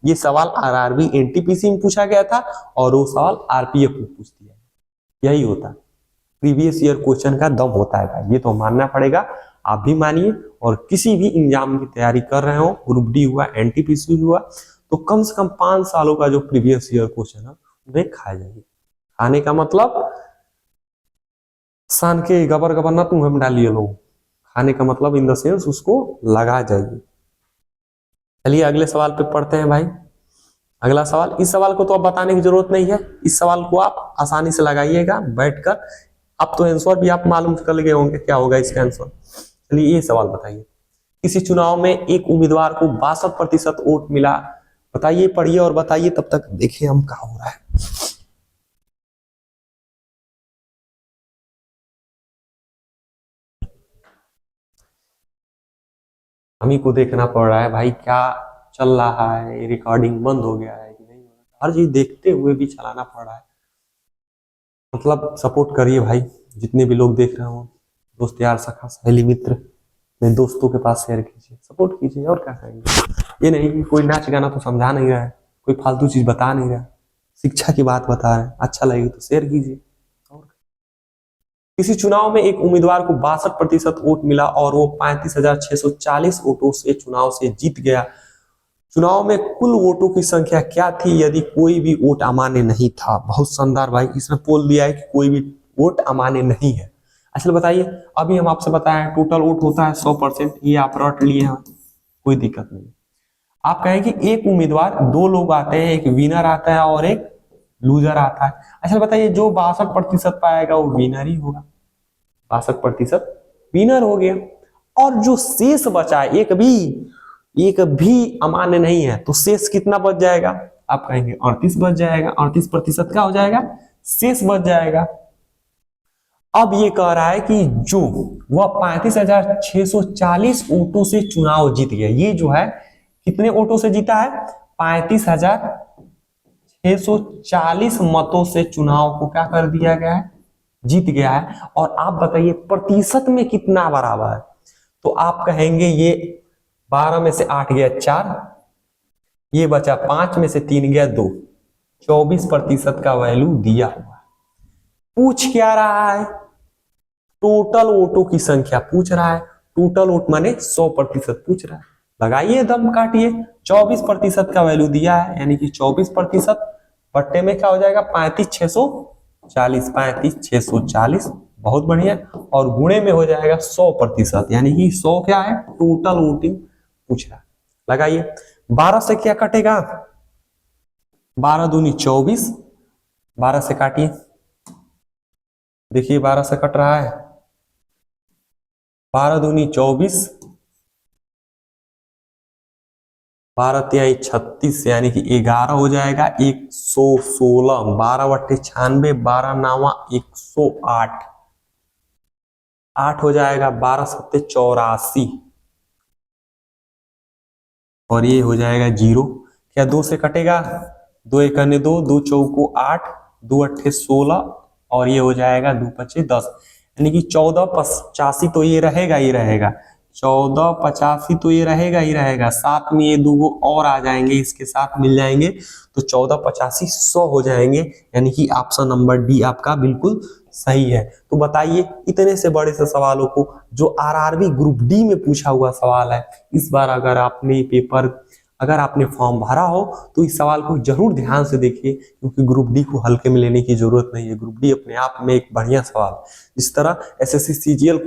S1: ये सवाल आरआरबी एनटीपीसी में पूछा गया था और वो सवाल आरपीएफ में पूछ दिया। यही होता है प्रीवियस ईयर क्वेश्चन का दम होता है भाई, ये तो मानना पड़ेगा। आप भी मानिए, और किसी भी एग्जाम की तैयारी कर रहे हो, ग्रुप डी हुआ, एनटीपीसी हुआ, तो कम से कम 5 सालों का जो प्रीवियस ईयर क्वेश्चन है उन्हें खा जाइए। खाने का मतलब सान के गबर गबर ना तुम हम डालिए लोग, खाने का मतलब इन द सेंस उसको लगा जाइए। चलिए अगले सवाल पे पढ़ते हैं भाई। अगला सवाल, इस सवाल को तो अब बताने की जरूरत नहीं है, इस सवाल को आप आसानी से लगाइएगा बैठकर। अब तो आंसर भी आप मालूम कर गए होंगे क्या होगा इसका आंसर। चलिए ये सवाल बताइए, किसी चुनाव में एक उम्मीदवार को 62% वोट मिला। बताइए, पढ़िए और बताइए, तब तक देखिए हम क्या हो रहा है। हम ही को देखना पड़ रहा है भाई, क्या चल रहा है, रिकॉर्डिंग बंद हो गया है कि नहीं, हर चीज देखते हुए भी चलाना पड़ रहा है। मतलब सपोर्ट करिए भाई, जितने भी लोग देख रहे हो, दोस्त यार सखा सहेली मित्र, अपने दोस्तों के पास शेयर कीजिए, सपोर्ट कीजिए, और क्या करेंगे। ये नहीं कि कोई नाच गाना तो समझा नहीं रहा है, कोई फालतू चीज बता नहीं रहा, शिक्षा की बात बता रहे हैं, अच्छा लगे तो शेयर कीजिए। और किसी चुनाव में एक उम्मीदवार को 62% वोट मिला और वो 35,640 वोटों से चुनाव से जीत गया। चुनाव में कुल वोटों की संख्या क्या थी यदि कोई भी वोट अमान्य नहीं था? बहुत शानदार भाई, इसमें बोल दिया है कि कोई भी वोट अमान्य नहीं है। अच्छा बताइए, अभी हम आपसे बताएं टोटल वोट होता है 100%, ये आप रट लिए हैं, कोई दिक्कत नहीं। आप कहें कि एक उम्मीदवार, 2 लोग आते हैं, एक विनर आता है और एक लूजर आता है। अच्छा बताइए, जो 62% पाएगा वो विनर ही होगा, 62% विनर हो गया। और जो शेष बचा है, एक भी अमान्य नहीं है, तो शेष कितना बच जाएगा? आप कहेंगे 38 बच जाएगा। 38% क्या हो जाएगा? शेष बच जाएगा। अब ये कह रहा है कि जो वह 35,640 वोटों से चुनाव जीत गया, ये जो है कितने वोटों से जीता है? 35,640 मतों से चुनाव को क्या कर दिया गया है? जीत गया है। और आप बताइए प्रतिशत में कितना बराबर है? तो आप कहेंगे ये 12 में से 8 गया 4, ये बचा 5 में से 3 गया 2, 24% का वैल्यू दिया हुआ है। पूछ क्या रहा है? टोटल वोटों की संख्या पूछ रहा है। टोटल वोट माने 100% पूछ रहा है। लगाइए दम काटिए, 24% का वैल्यू दिया है, यानी कि 24% बट्टे में क्या हो जाएगा? 35,640। 35,640 बहुत बढ़िया। और गुणे में हो जाएगा 100%, यानी कि 100 क्या है? टोटल वोटिंग पूछ रहा है। लगाइए, 12 से क्या कटेगा? 12 दूनी 24, 12 से काटिए, देखिए 12 से कट रहा है, 12 दूनी 24, 12 तिहाई 36, यानी कि 11 हो जाएगा 116। 12 बट्टे 96, 12 नावा 108, 8 हो जाएगा 12 सत्ते 84, और ये हो जाएगा 0। क्या 2 से कटेगा? 2 एकने 2, 2 चौको 8, 2 अट्ठे 16, और ये हो जाएगा 2 पचे 10, यानी कि 1485 तो ये रहेगा ही रहेगा। 1485 तो ये रहेगा ही रहेगा। साथ में ये दो और आ जाएंगे, इसके साथ मिल जाएंगे, तो 1485 100 हो जाएंगे, यानी कि ऑप्शन नंबर डी आपका बिल्कुल सही है। तो बताइए, इतने से बड़े से सवालों को जो आरआरबी ग्रुप डी में पूछा हुआ सवाल है, इस बार अगर आपने फॉर्म भरा हो तो इस सवाल को जरूर ध्यान से देखिए, क्योंकि ग्रुप डी को हल्के में लेने की जरूरत नहीं है। ग्रुप डी अपने आप में एक बढ़िया सवाल है। जिस तरह एसएससी सीजीएल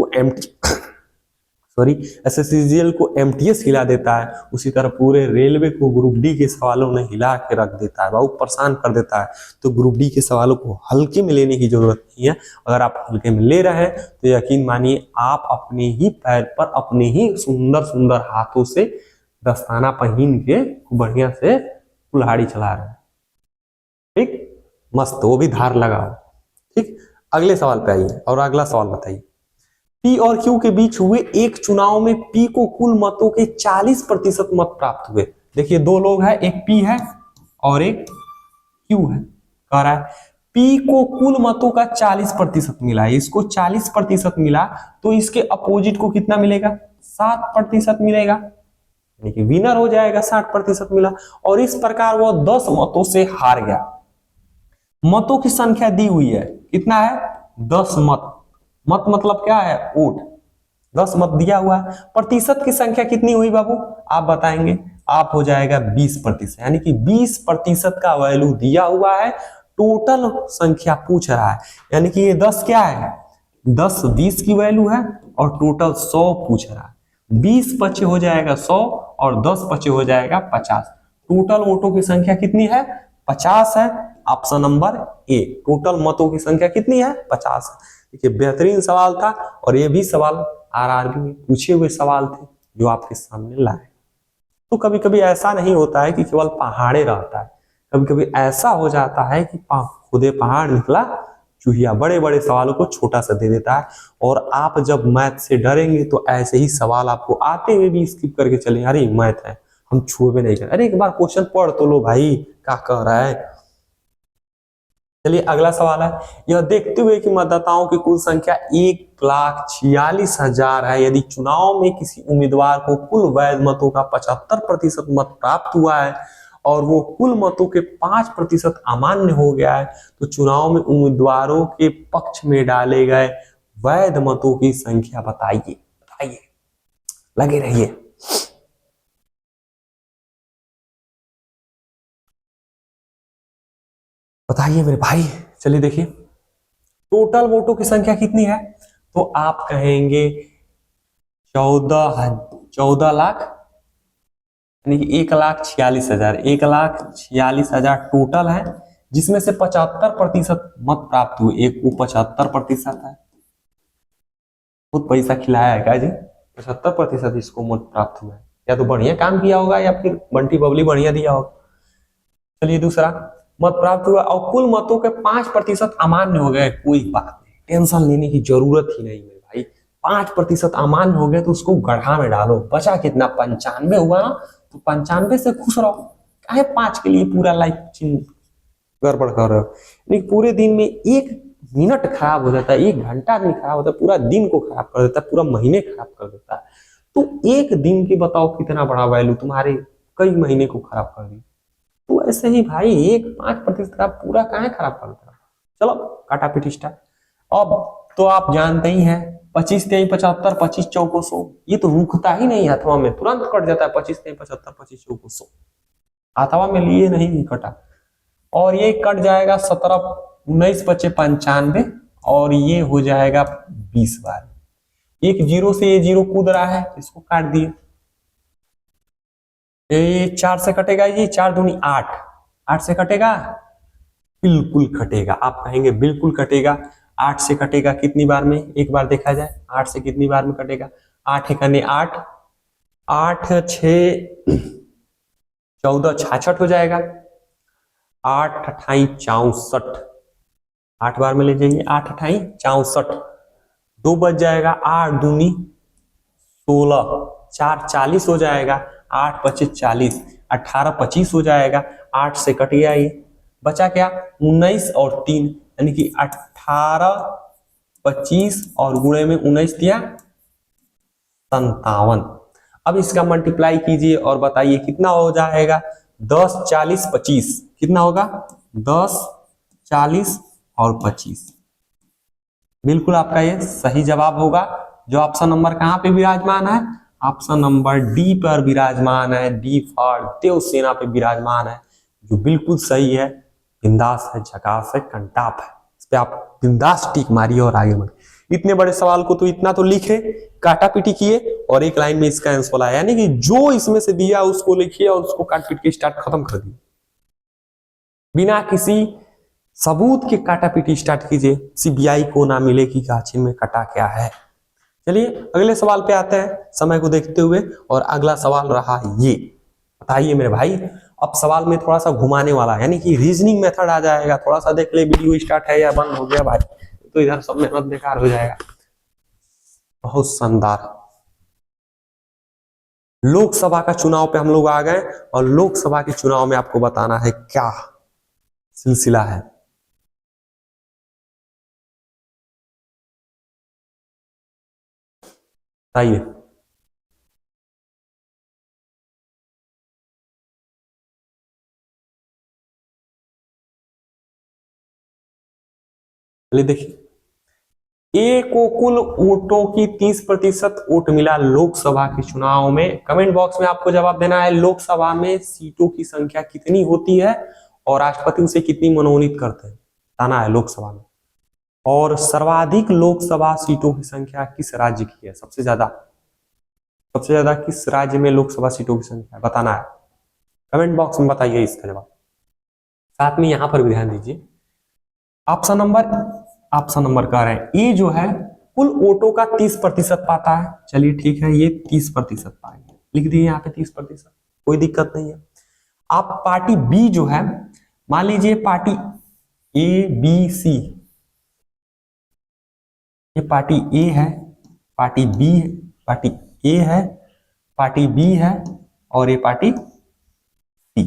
S1: को एमटीएस हिला देता है, उसी तरह पूरे रेलवे को ग्रुप डी के सवालों ने हिला के रख देता है, बहुत परेशान कर देता है। तो ग्रुप डी के सवालों को हल्के में लेने की जरूरत नहीं है। अगर आप हल्के में ले रहे हैं तो यकीन मानिए आप अपने ही पैर पर अपने ही सुंदर सुंदर हाथों से दस्ताना पहन के बढ़िया से कुल्हाड़ी चला रहे हैं। ठीक, मस्त, वो भी धार लगाओ। ठीक, अगले सवाल पे आइए और अगला सवाल बताइए। पी और क्यू के बीच हुए एक चुनाव में पी को कुल मतों के 40% मत प्राप्त हुए। देखिए दो लोग हैं, एक पी है और एक क्यू है। कह रहा है पी को कुल मतों का 40% मिला है, इसको 40% मिला, तो इसके अपोजिट को कितना मिलेगा? 7% मिलेगा, यानी कि विनर हो जाएगा। 60% मिला, और इस प्रकार वो 10 मतों से हार गया। मतों की संख्या दी हुई है, कितना है? 10 मत। मत मतलब क्या है? वोट। 10 मत दिया हुआ है। प्रतिशत की संख्या कितनी हुई बाबू? आप बताएंगे। आप हो जाएगा 20%, यानी कि 20% का वैल्यू दिया हुआ है। टोटल संख्या पूछ रहा है, यानी कि ये 10 क्या है? 10 20 की वैल्यू है, और टोटल 100 पूछ रहा है। 20 पचे हो जाएगा 100, और 10 पचे हो जाएगा 50। टोटल वोटों की संख्या कितनी है? 50 है। Option number A. टोटल मतों की संख्या कितनी है? 50। देखिए बेहतरीन सवाल था, और ये भी सवाल आरआरबी में पूछे हुए सवाल थे जो आपके सामने लाए। तो कभी कभी ऐसा नहीं होता है कि केवल पहाड़े रहता है, कभी कभी ऐसा हो जाता है कि खुदे पहाड़ निकला चूहिया। बड़े बड़े सवालों को छोटा सा दे देता है, और आप जब मैथ से डरेंगे तो ऐसे ही सवाल आपको आते हुए भी स्किप करके चले, अरे मैथ है हम छुए नहीं कर। अरे एक बार क्वेश्चन पढ़ तो लो भाई, क्या कह रहा है। चलिए अगला सवाल है, यह देखते हुए कि मतदाताओं की कुल संख्या 1,46,000 है, यदि चुनाव में किसी उम्मीदवार को कुल वैध मतों का 75% मत प्राप्त हुआ है और वो कुल मतों के 5% अमान्य हो गया है, तो चुनाव में उम्मीदवारों के पक्ष में डाले गए वैध मतों की संख्या बताइए। बताइए, लगे रहिए। बताइए मेरे भाई। चलिए देखिए, टोटल वोटों की संख्या कितनी है? तो आप कहेंगे 14 लाख, यानी कि 1,46,000। 1,46,000 टोटल है, जिसमें से 75% मत प्राप्त हुए। एक को 75% है। बहुत पैसा खिलाया है क्या जी? 75% इसको मत प्राप्त हुआ है, या तो बढ़िया काम किया होगा या फिर बंटी बबली बढ़िया दिया होगा। चलिए दूसरा, मत प्राप्त हुआ और कुल मतों के 5% अमान्य हो गए, कोई बात नहीं, टेंशन लेने की जरूरत ही नहीं मेरे भाई। 5% अमान्य हो गए तो उसको गढ़ा में डालो, बचा कितना 95 हुआ ना, तो 95 से खुश रहो। काहे 5 के लिए पूरा लाइफ गड़बड़ कर रहे हो। लेकिन पूरे दिन में 1 मिनट खराब हो जाता है, 1 घंटा भी खराब होता है, पूरा दिन को खराब कर देता है, पूरा महीने खराब कर देता है। तो 1 दिन की बताओ कितना बड़ा वैल्यू तुम्हारे कई महीने को खराब कर दी। तो ऐसे ही भाई 5% का पूरा कहाँ खराब कर देता है। चलो काटा पीट स्टार्ट। अब तो आप जानते ही हैं 25 3 75, 25 चौको 100, ये तो रुकता ही नहीं हाथवा में, तुरंत कट जाता है। 25 3 75, 25 चौको 100, हाथवा में लिए नहीं कटा। और ये कट जाएगा 17 19 बचे 95, और ये हो जाएगा 20 बार। एक जीरो से ये जीरो कूद रहा है, इसको काट दिए। ये 4 से कटेगा, ये 4 दूनी 8, 8 से कटेगा, बिल्कुल कटेगा। आप कहेंगे बिल्कुल कटेगा, 8 से कटेगा कितनी बार में, एक बार देखा जाए 8 से कितनी बार में कटेगा। 8 एकने 8, 8 6 14 66 हो जाएगा। 8 अठाई 64, 8 बार में ले जाइए, 8 अठाई 64, 2 बच जाएगा, 8 दूनी 16, 4 40 हो जाएगा, 8 25 40, 18 25 हो जाएगा। 8 से कट गया, ये बचा क्या 19 और 3, यानी कि 18 25 और गुणे में 19 दिया 57। अब इसका मल्टीप्लाई कीजिए और बताइए कितना हो जाएगा। 10 40 25 कितना होगा, 10 40 और 25। बिल्कुल आपका ये सही जवाब होगा। जो ऑप्शन नंबर कहां पे विराजमान है, ऑप्शन नंबर डी पर विराजमान है। डी फॉर देवसेना पे विराजमान है, जो बिल्कुल सही है। बिंदास है, झकास है, कंटाप है, इस पे आप बिंदास टिक मारिए और आगे बढ़े। इतने बड़े सवाल को तो इतना तो लिखे, काटा पीटी किए और एक लाइन में इसका आंसर आया, यानी कि जो इसमें से दिया उसको लिखिए और उसको काट पीट के स्टार्ट खत्म कर दिए, बिना किसी सबूत के काटा पीटी स्टार्ट कीजिए। सीबीआई को ना मिले कि गाछी में कटा क्या है। चलिए अगले सवाल पे आते हैं समय को देखते हुए, और अगला सवाल रहा ये। बताइए मेरे भाई, अब सवाल में थोड़ा सा घुमाने वाला, यानी कि रीजनिंग मेथड आ जाएगा। थोड़ा सा देख ले वीडियो स्टार्ट है या बंद हो गया भाई, तो इधर सब मेहनत बेकार हो जाएगा। बहुत शानदार। लोकसभा का चुनाव पे हम लोग आ गए, और लोकसभा के चुनाव में आपको बताना है क्या सिलसिला है। बताइए। चलिए देखिए, ए को कुल वोटों की 30% वोट मिला लोकसभा के चुनाव में। कमेंट बॉक्स में आपको जवाब देना है, लोकसभा में सीटों की संख्या कितनी होती है और राष्ट्रपति उसे कितनी मनोनीत करते हैं, बताना है लोकसभा में। और सर्वाधिक लोकसभा सीटों की संख्या किस राज्य की है, सबसे ज्यादा किस राज्य में लोकसभा सीटों की संख्या बताना है। कमेंट बॉक्स में बताइए इसका जवाब। साथ में यहां पर भी ध्यान दीजिए, ऑप्शन नंबर कह रहे हैं ये जो है कुल वोटों का 30% पाता है। चलिए ठीक है, ये 30% पाएंगे, लिख दिए यहाँ पे 30%, कोई दिक्कत नहीं है। आप पार्टी बी जो है, मान लीजिए पार्टी ए बी सी, ये पार्टी ए है, पार्टी बी है, पार्टी ए है, पार्टी बी है, और ये पार्टी सी।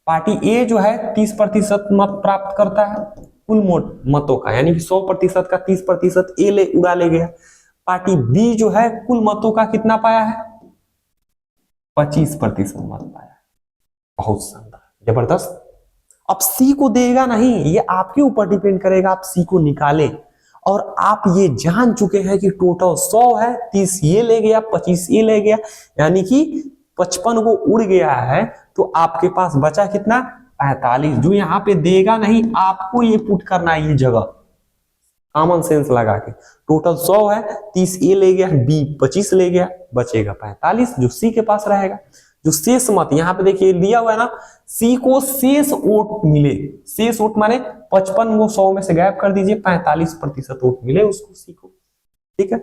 S1: पार्टी ए जो है 30% मत प्राप्त करता है कुल मतों का, यानी कि 100% का 30% ए उड़ा ले गया। पार्टी बी जो है कुल मतों का कितना पाया है, 25% मत पाया है। बहुत शानदार, जबरदस्त। अब सी को देगा नहीं, ये आपके ऊपर डिपेंड करेगा, आप सी को निकालें। और आप ये जान चुके हैं कि टोटल 100 है, 30 ये ले गया, 25 ये ले गया, यानी कि 55 को उड़ गया है। तो आपके पास बचा कितना, 45, जो यहाँ पे देगा नहीं, आपको ये पुट करना है ये जगह, कॉमन सेंस लगा के। टोटल 100 है, 30 ए ले गया, बी 25 ले गया, बचेगा 45, जो सी के पास रहेगा। जो शेष मत यहाँ पे देखिए दिया हुआ है ना, सी को शेष वोट मिले, शेष वोट माने 55 को 100 में से गायब कर दीजिए, 45% वोट मिले उसको सी को, ठीक है।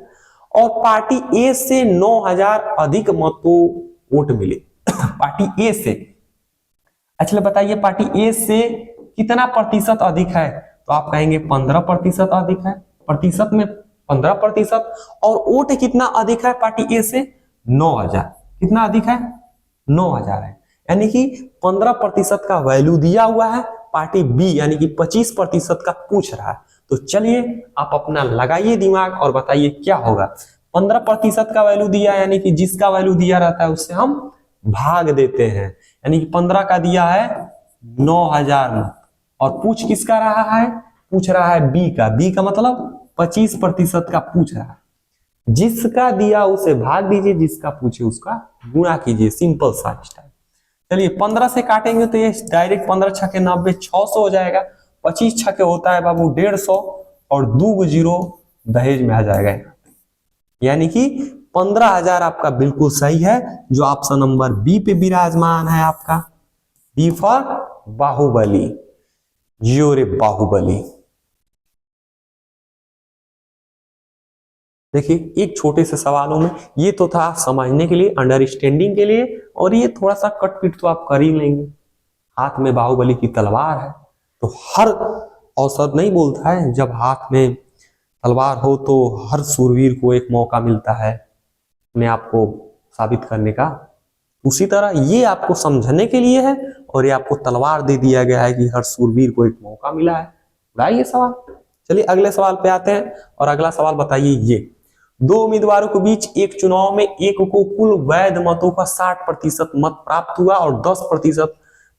S1: और पार्टी ए से 9000 अधिक मतों वोट मिले पार्टी ए से। अच्छा बताइए पार्टी ए से कितना प्रतिशत अधिक है, तो आप कहेंगे 15% अधिक है, प्रतिशत में 15%, और वोट कितना अधिक है पार्टी ए से 9000, कितना अधिक है 9000 है, यानी कि 15% का वैल्यू दिया हुआ है, पार्टी बी यानी कि 25% का पूछ रहा है। तो चलिए आप अपना लगाइए दिमाग और बताइए क्या होगा। 15% का वैल्यू दिया यानी कि जिसका वैल्यू दिया रहता है उससे हम भाग देते हैं, यानी कि 15 का दिया है 9000 में, और पूछ किसका रहा है, पूछ रहा है बी का, बी का मतलब 25% का पूछ रहा है। जिसका दिया उसे भाग दीजिए, जिसका पूछे उसका गुणा कीजिए, सिंपल सा स्टाइल। चलिए 15 से काटेंगे तो ये डायरेक्ट 15 छके 90, 600 हो जाएगा। 25 छके होता है बाबू 150, और 2 जीरो दहेज में आ जाएगा, यानी कि 15,000 आपका बिल्कुल सही है, जो ऑप्शन नंबर बी पे विराजमान है आपका, बी फॉर बाहुबली। जियो रे बाहुबली। देखिए एक छोटे से सवालों में ये तो था समझने के लिए, अंडरस्टैंडिंग के लिए, और ये थोड़ा सा कट पिट तो आप कर ही लेंगे। हाथ में बाहुबली की तलवार है, तो हर अवसर नहीं बोलता है, जब हाथ में तलवार हो तो हर सूरवीर को एक मौका मिलता है अपने आप को साबित करने का। उसी तरह ये आपको समझने के लिए है, और ये आपको तलवार दे दिया गया है कि हर सूरवीर को एक मौका मिला है। उड़ाइए सवाल। चलिए अगले सवाल पे आते हैं, और अगला सवाल बताइए ये, दो उम्मीदवारों के बीच एक चुनाव में एक को कुल वैध मतों का 60% मत प्राप्त हुआ और 10%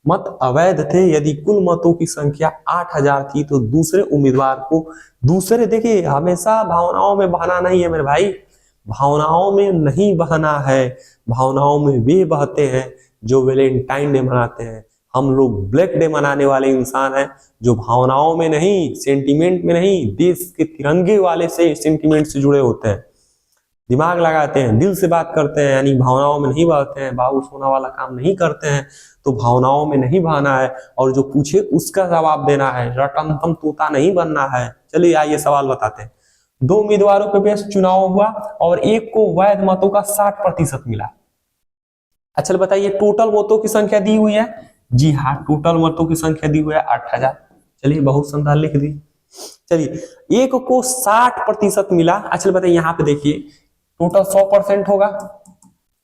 S1: मत अवैध थे। यदि कुल मतों की संख्या 8000 थी तो दूसरे उम्मीदवार को, दूसरे देखिए हमेशा भावनाओं में बहना नहीं है मेरे भाई, भावनाओं में नहीं बहना है, भावनाओं में वे बहते हैं जो वैलेंटाइन डे मनाते हैं। हम लोग ब्लैक डे मनाने वाले इंसान हैं, जो भावनाओं में नहीं, सेंटीमेंट में नहीं, देश के तिरंगे वाले से सेंटीमेंट से जुड़े होते हैं, दिमाग लगाते हैं, दिल से बात करते हैं, यानी भावनाओं में नहीं बहते हैं, बाबू सोना वाला काम नहीं करते हैं। तो भावनाओं में नहीं बहना है, और जो पूछे उसका जवाब देना है, रटंतम तोता नहीं बनना है। चलिए आइए सवाल बताते हैं। दो उम्मीदवारों के बीच चुनाव हुआ और एक को वैध मतों का 60% मिला। अच्छा बताइए टोटल मतों की संख्या दी हुई है, जी हाँ टोटल मतों की संख्या दी हुई है 8000। चलिए बहुत शानदार लिख दी। चलिए एक को 60% मिला। अच्छा बताइए यहाँ पे देखिए टोटल 100% होगा,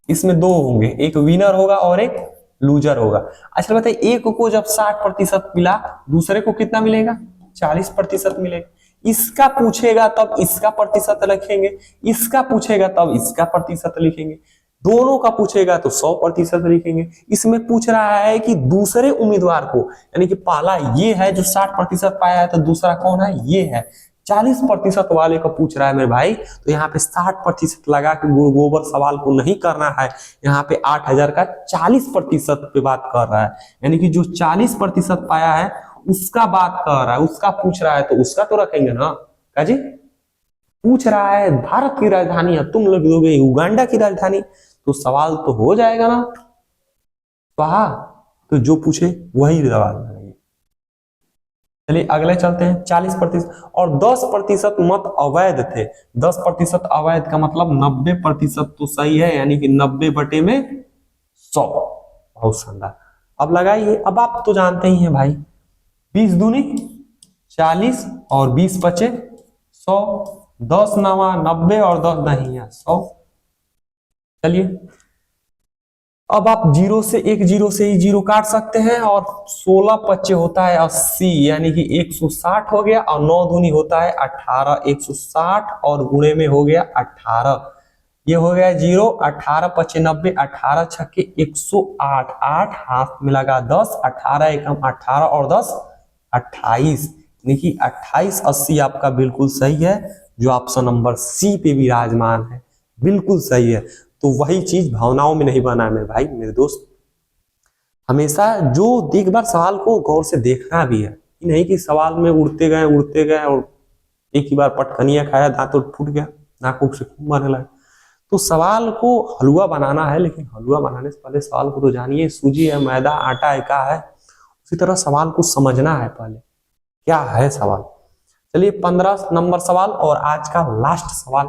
S1: इसमें दो होंगे, एक विनर होगा और एक लूजर होगा। अच्छा बताइए एक को जब 60% मिला, दूसरे को कितना मिलेगा, 40% मिलेगा। इसका पूछेगा तब इसका प्रतिशत लिखेंगे, इसका पूछेगा तब इसका प्रतिशत लिखेंगे, दोनों का पूछेगा तो 100% लिखेंगे। इसमें पूछ रहा है कि दूसरे उम्मीदवार को, यानी कि पहला ये है जो 60% पाया है, तो दूसरा कौन है, ये है 40% वाले को पूछ रहा है मेरे भाई। तो यहाँ पे 60% लगा के गुण गोबर सवाल को नहीं करना है, यहाँ पे 8000 का 40% पे बात कर रहा है, यानी कि जो 40% पाया है उसका बात कर रहा है, उसका पूछ रहा है, तो उसका तो रखेंगे ना। क्या जी पूछ रहा है भारत की राजधानी है, तुम लोग दोगे युगांडा की राजधानी, तो सवाल तो हो जाएगा ना। तो जो पूछे वही जवाब देंगे। चलिए अगले चलते हैं। 40% और 10% मत अवैध थे। 10% अवैध का मतलब 90% तो सही है, यानी कि 90/100। बहुत शानदार। अब लगाइए, अब आप तो जानते ही हैं भाई, 20 दूनी 40 और 20 बचे 100, 10 नवा 90 और 10 दहिया 100। चलिए अब आप जीरो से ही जीरो काट सकते हैं, और 16 पच्चे होता है 80, यानी कि 160 हो गया, और 9 दूनी होता है 18, 160 और गुणे में हो गया 18, ये हो गया जीरो। 18 पच्चे 90, 18 छक्के 108, 8 हाथ में लगा 10, 18 एकम 18 और 10 28, यानी कि 28 80 आपका बिल्कुल सही है, जो ऑप्शन नंबर सी पे विराजमान है, बिल्कुल सही है। तो वही चीज भावनाओं में नहीं बना है मेरे भाई मेरे दोस्त। हमेशा जो एक बार सवाल को गौर से देखना भी है, नहीं कि सवाल में उड़ते गए और एक ही बार पटकनिया खाया, दांत फूट गया, नाक से खून मारने लगा। तो सवाल को हलवा बनाना है, लेकिन हलवा बनाने से पहले सवाल को तो जानिए, सूजी है, मैदा, आटा है, क्या है। उसी तरह सवाल को समझना है पहले क्या है सवाल। चलिए 15 नंबर सवाल और आज का लास्ट सवाल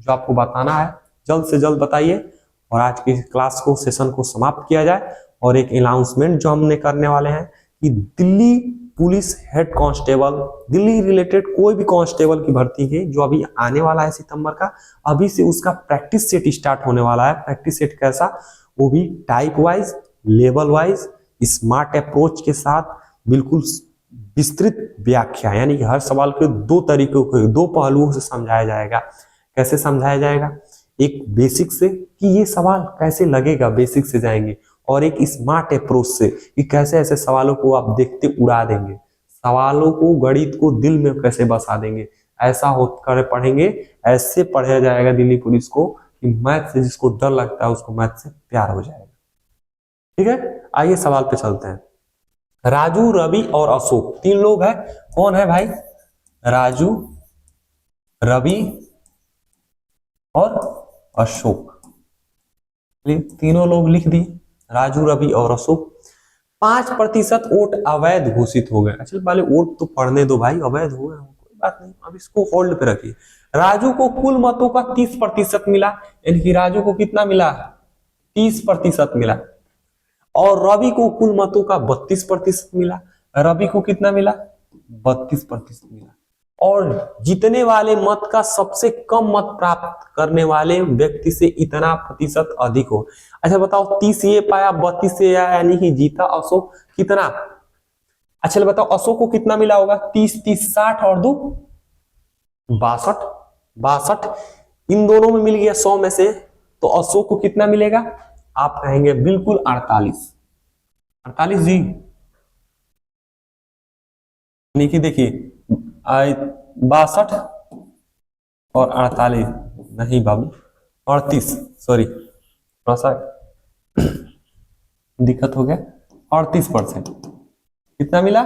S1: जो आपको बताना है जल्द से जल्द बताइए, और आज की क्लास को सेशन को समाप्त किया जाए। और एक अनाउंसमेंट जो हमने करने वाले हैं कि Delhi police head constable, Delhi related कोई भी कांस्टेबल की भर्ती के जो अभी आने वाला है सितंबर का, अभी से उसका प्रैक्टिस सेट स्टार्ट होने वाला है। प्रैक्टिस सेट कैसा, वो भी type wise, level wise, smart approach के साथ, बिल्कुल विस्तृत व्याख्या, यानी कि हर सवाल के दो तरीकों को, दो पहलुओं से समझाया जाएगा। कैसे समझाया जाएगा, एक बेसिक से कि ये सवाल कैसे लगेगा, बेसिक से जाएंगे, और एक स्मार्ट अप्रोच से कि कैसे ऐसे सवालों को आप देखते उड़ा देंगे, सवालों को, गणित को दिल में कैसे बसा देंगे। ऐसा होकर पढ़ेंगे, ऐसे पढ़ाया जाएगा दिल्ली पुलिस को कि मैथ से जिसको डर लगता है उसको मैथ से प्यार हो जाएगा। ठीक है, आइए सवाल पे चलते हैं। राजू, रवि और अशोक, तीन लोग हैं। कौन है भाई? राजू, रवि और अशोक। तीनों लोग लिख दी, राजू, रवि और अशोक। 5% वोट अवैध घोषित हो गए। अच्छा, पहले वोट तो पढ़ने दो भाई, अवैध हो गए कोई बात नहीं, अब इसको होल्ड पे रखिए। राजू को कुल मतों का 30% मिला, यानी कि राजू को कितना मिला? 30% मिला। और रवि को कुल मतों का 32% मिला। रवि को कितना मिला? 32% मिला। और जीतने वाले मत का सबसे कम मत प्राप्त करने वाले व्यक्ति से इतना प्रतिशत अधिक हो। अच्छा बताओ, 30 ये पाया, 32 से आया, यानी कि जीता अशोक कितना? अच्छा बताओ, अशोक को कितना मिला होगा? 30 30 60 और 2 62 62, इन दोनों में मिल गया 100 में से, तो अशोक को कितना मिलेगा? आप कहेंगे बिल्कुल 48। 48 जी, देखिए 62 और 48, नहीं बाबू 38, सॉरी थोड़ा सा दिक्कत हो गया। 38% कितना मिला?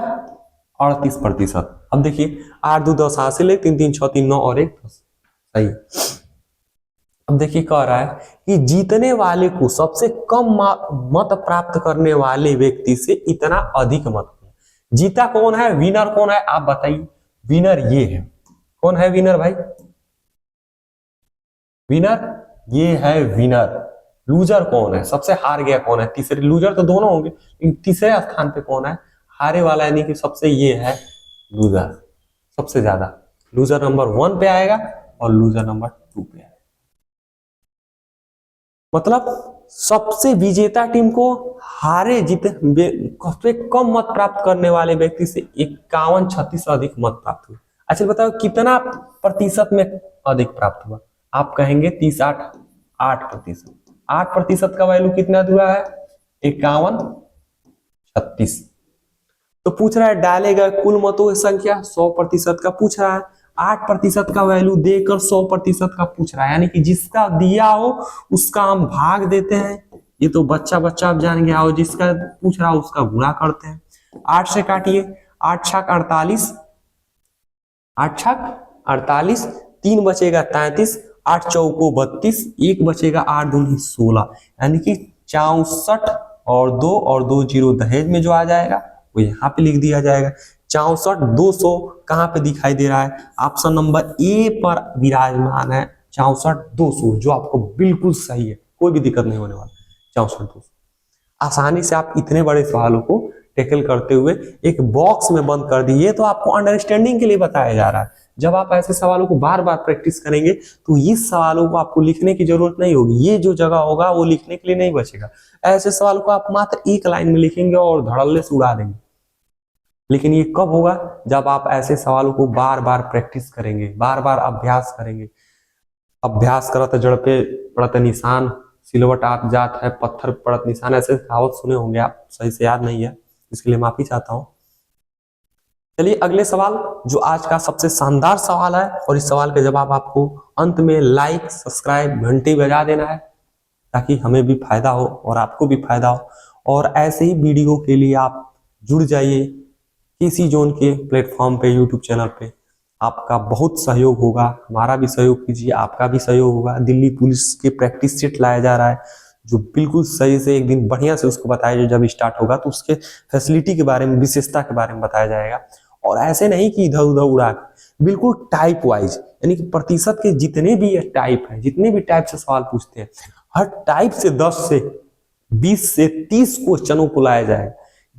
S1: 38%। अब देखिए 8 2 10 हासिल है, 3 3 6 3 9 और 1 10, सही। अब देखिए कह रहा है कि जीतने वाले को सबसे कम मत प्राप्त करने वाले व्यक्ति से इतना अधिक मत। जीता कौन है? विनर कौन है? आप बताइए। विनर ये है। कौन है विनर भाई? विनर ये है विनर। लूजर कौन है? सबसे हार गया कौन है? तीसरे, लूजर तो दोनों होंगे, लेकिन तीसरे स्थान पे कौन है? हारे वाला, यानी कि सबसे ये है लूजर, सबसे ज्यादा। लूजर नंबर 1 पे आएगा और लूजर नंबर 2 पे आएगा। मतलब सबसे विजेता टीम को हारे जीते सबसे कम मत प्राप्त करने वाले व्यक्ति से 51-36 अधिक मत प्राप्त हुए। अच्छा बताओ कितना प्रतिशत में अधिक प्राप्त हुआ? आप कहेंगे 30 8%। 8% का वैल्यू कितना हुआ है? 51-36। तो पूछ रहा है डाले गए कुल मतों की संख्या 100% का पूछ रहा है। 8% का वैल्यू देकर 100% का पूछ रहा है, यानी कि जिसका दिया हो उसका हम भाग देते हैं। ये तो बच्चा आप जान गया हो, जिसका पूछ रहा हो उसका गुणा करते हैं। 8 से काटिए, 8 छक 48, 8 छक 48, 3 बचेगा 33, 8 चौको 32, 1 बचेगा 8 दूनी 16, यानी कि 64 और 2 जीरो दहेज में जो आ जाएगा वो यहाँ पे लिख दिया जाएगा। 64 200 कहाँ पे दिखाई दे रहा है? ऑप्शन नंबर ए पर विराजमान है 64 200, जो आपको बिल्कुल सही है, कोई भी दिक्कत नहीं होने वाला। 64 200 आसानी से आप इतने बड़े सवालों को टैकल करते हुए एक बॉक्स में बंद कर दिए। तो आपको अंडरस्टैंडिंग के लिए बताया जा रहा है। जब आप ऐसे सवालों को बार बार प्रैक्टिस करेंगे तो इस सवालों को आपको लिखने की जरूरत नहीं होगी। ये जो जगह होगा वो लिखने के लिए नहीं बचेगा। ऐसे सवालों को आप मात्र एक लाइन में लिखेंगे और धड़ल्ले से उड़ा देंगे। लेकिन ये कब होगा? जब आप ऐसे सवालों को बार बार प्रैक्टिस करेंगे, बार बार अभ्यास करेंगे। अभ्यास करत जड़ पे पड़त निशान, सिलवट आप जात है पत्थर पड़त निशान, ऐसे कहावत सुने होंगे आप, सही से याद नहीं है, इसके लिए माफी चाहता हूं। चलिए अगले सवाल, जो आज का सबसे शानदार सवाल है, और इस सवाल के जवाब आपको अंत में लाइक, सब्सक्राइब, घंटी बजा देना है, ताकि हमें भी फायदा हो और आपको भी फायदा हो। और ऐसे ही वीडियो के लिए आप जुड़ जाइए किसी जोन के प्लेटफॉर्म पे, यूट्यूब चैनल पे। आपका बहुत सहयोग होगा, हमारा भी सहयोग कीजिए, आपका भी सहयोग होगा। दिल्ली पुलिस के प्रैक्टिस सेट लाया जा रहा है, जो बिल्कुल सही से एक दिन बढ़िया से उसको बताया जाए। जब स्टार्ट होगा तो उसके फैसिलिटी के बारे में, विशेषता के बारे में बताया जाएगा। और ऐसे नहीं कि इधर उधर उड़ा, बिल्कुल टाइप वाइज, यानी कि प्रतिशत के जितने भी टाइप है, जितने भी टाइप से सवाल पूछते हैं, हर टाइप से 10 से 20 से 30 क्वेश्चनों को लाया जाएगा,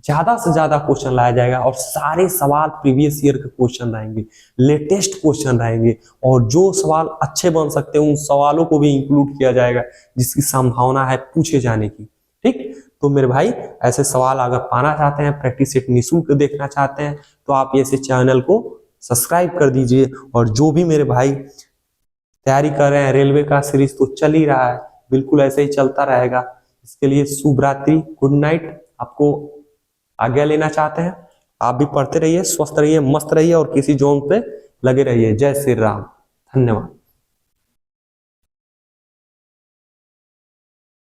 S1: ज्यादा से ज्यादा क्वेश्चन लाया जाएगा और सारे सवाल प्रीवियस ईयर के क्वेश्चन रहेंगे, लेटेस्ट क्वेश्चन रहेंगे और जो सवाल अच्छे बन सकते हैं उन सवालों को भी इंक्लूड किया जाएगा जिसकी संभावना है पूछे जाने की। ठीक, तो मेरे भाई ऐसे सवाल अगर पाना चाहते हैं, प्रैक्टिस सेट निःशुल्क देखना चाहते हैं, तो आप ऐसे चैनल को सब्सक्राइब कर दीजिए। और जो भी मेरे भाई तैयारी कर रहे हैं रेलवे का सीरीज तो चल ही रहा है, बिल्कुल ऐसे ही चलता रहेगा। इसके लिए शुभ रात्रि, गुड नाइट। आपको आज्ञा लेना चाहते हैं, आप भी पढ़ते रहिए, स्वस्थ रहिए, मस्त रहिए और किसी जोन पे लगे रहिए। जय श्री राम, धन्यवाद।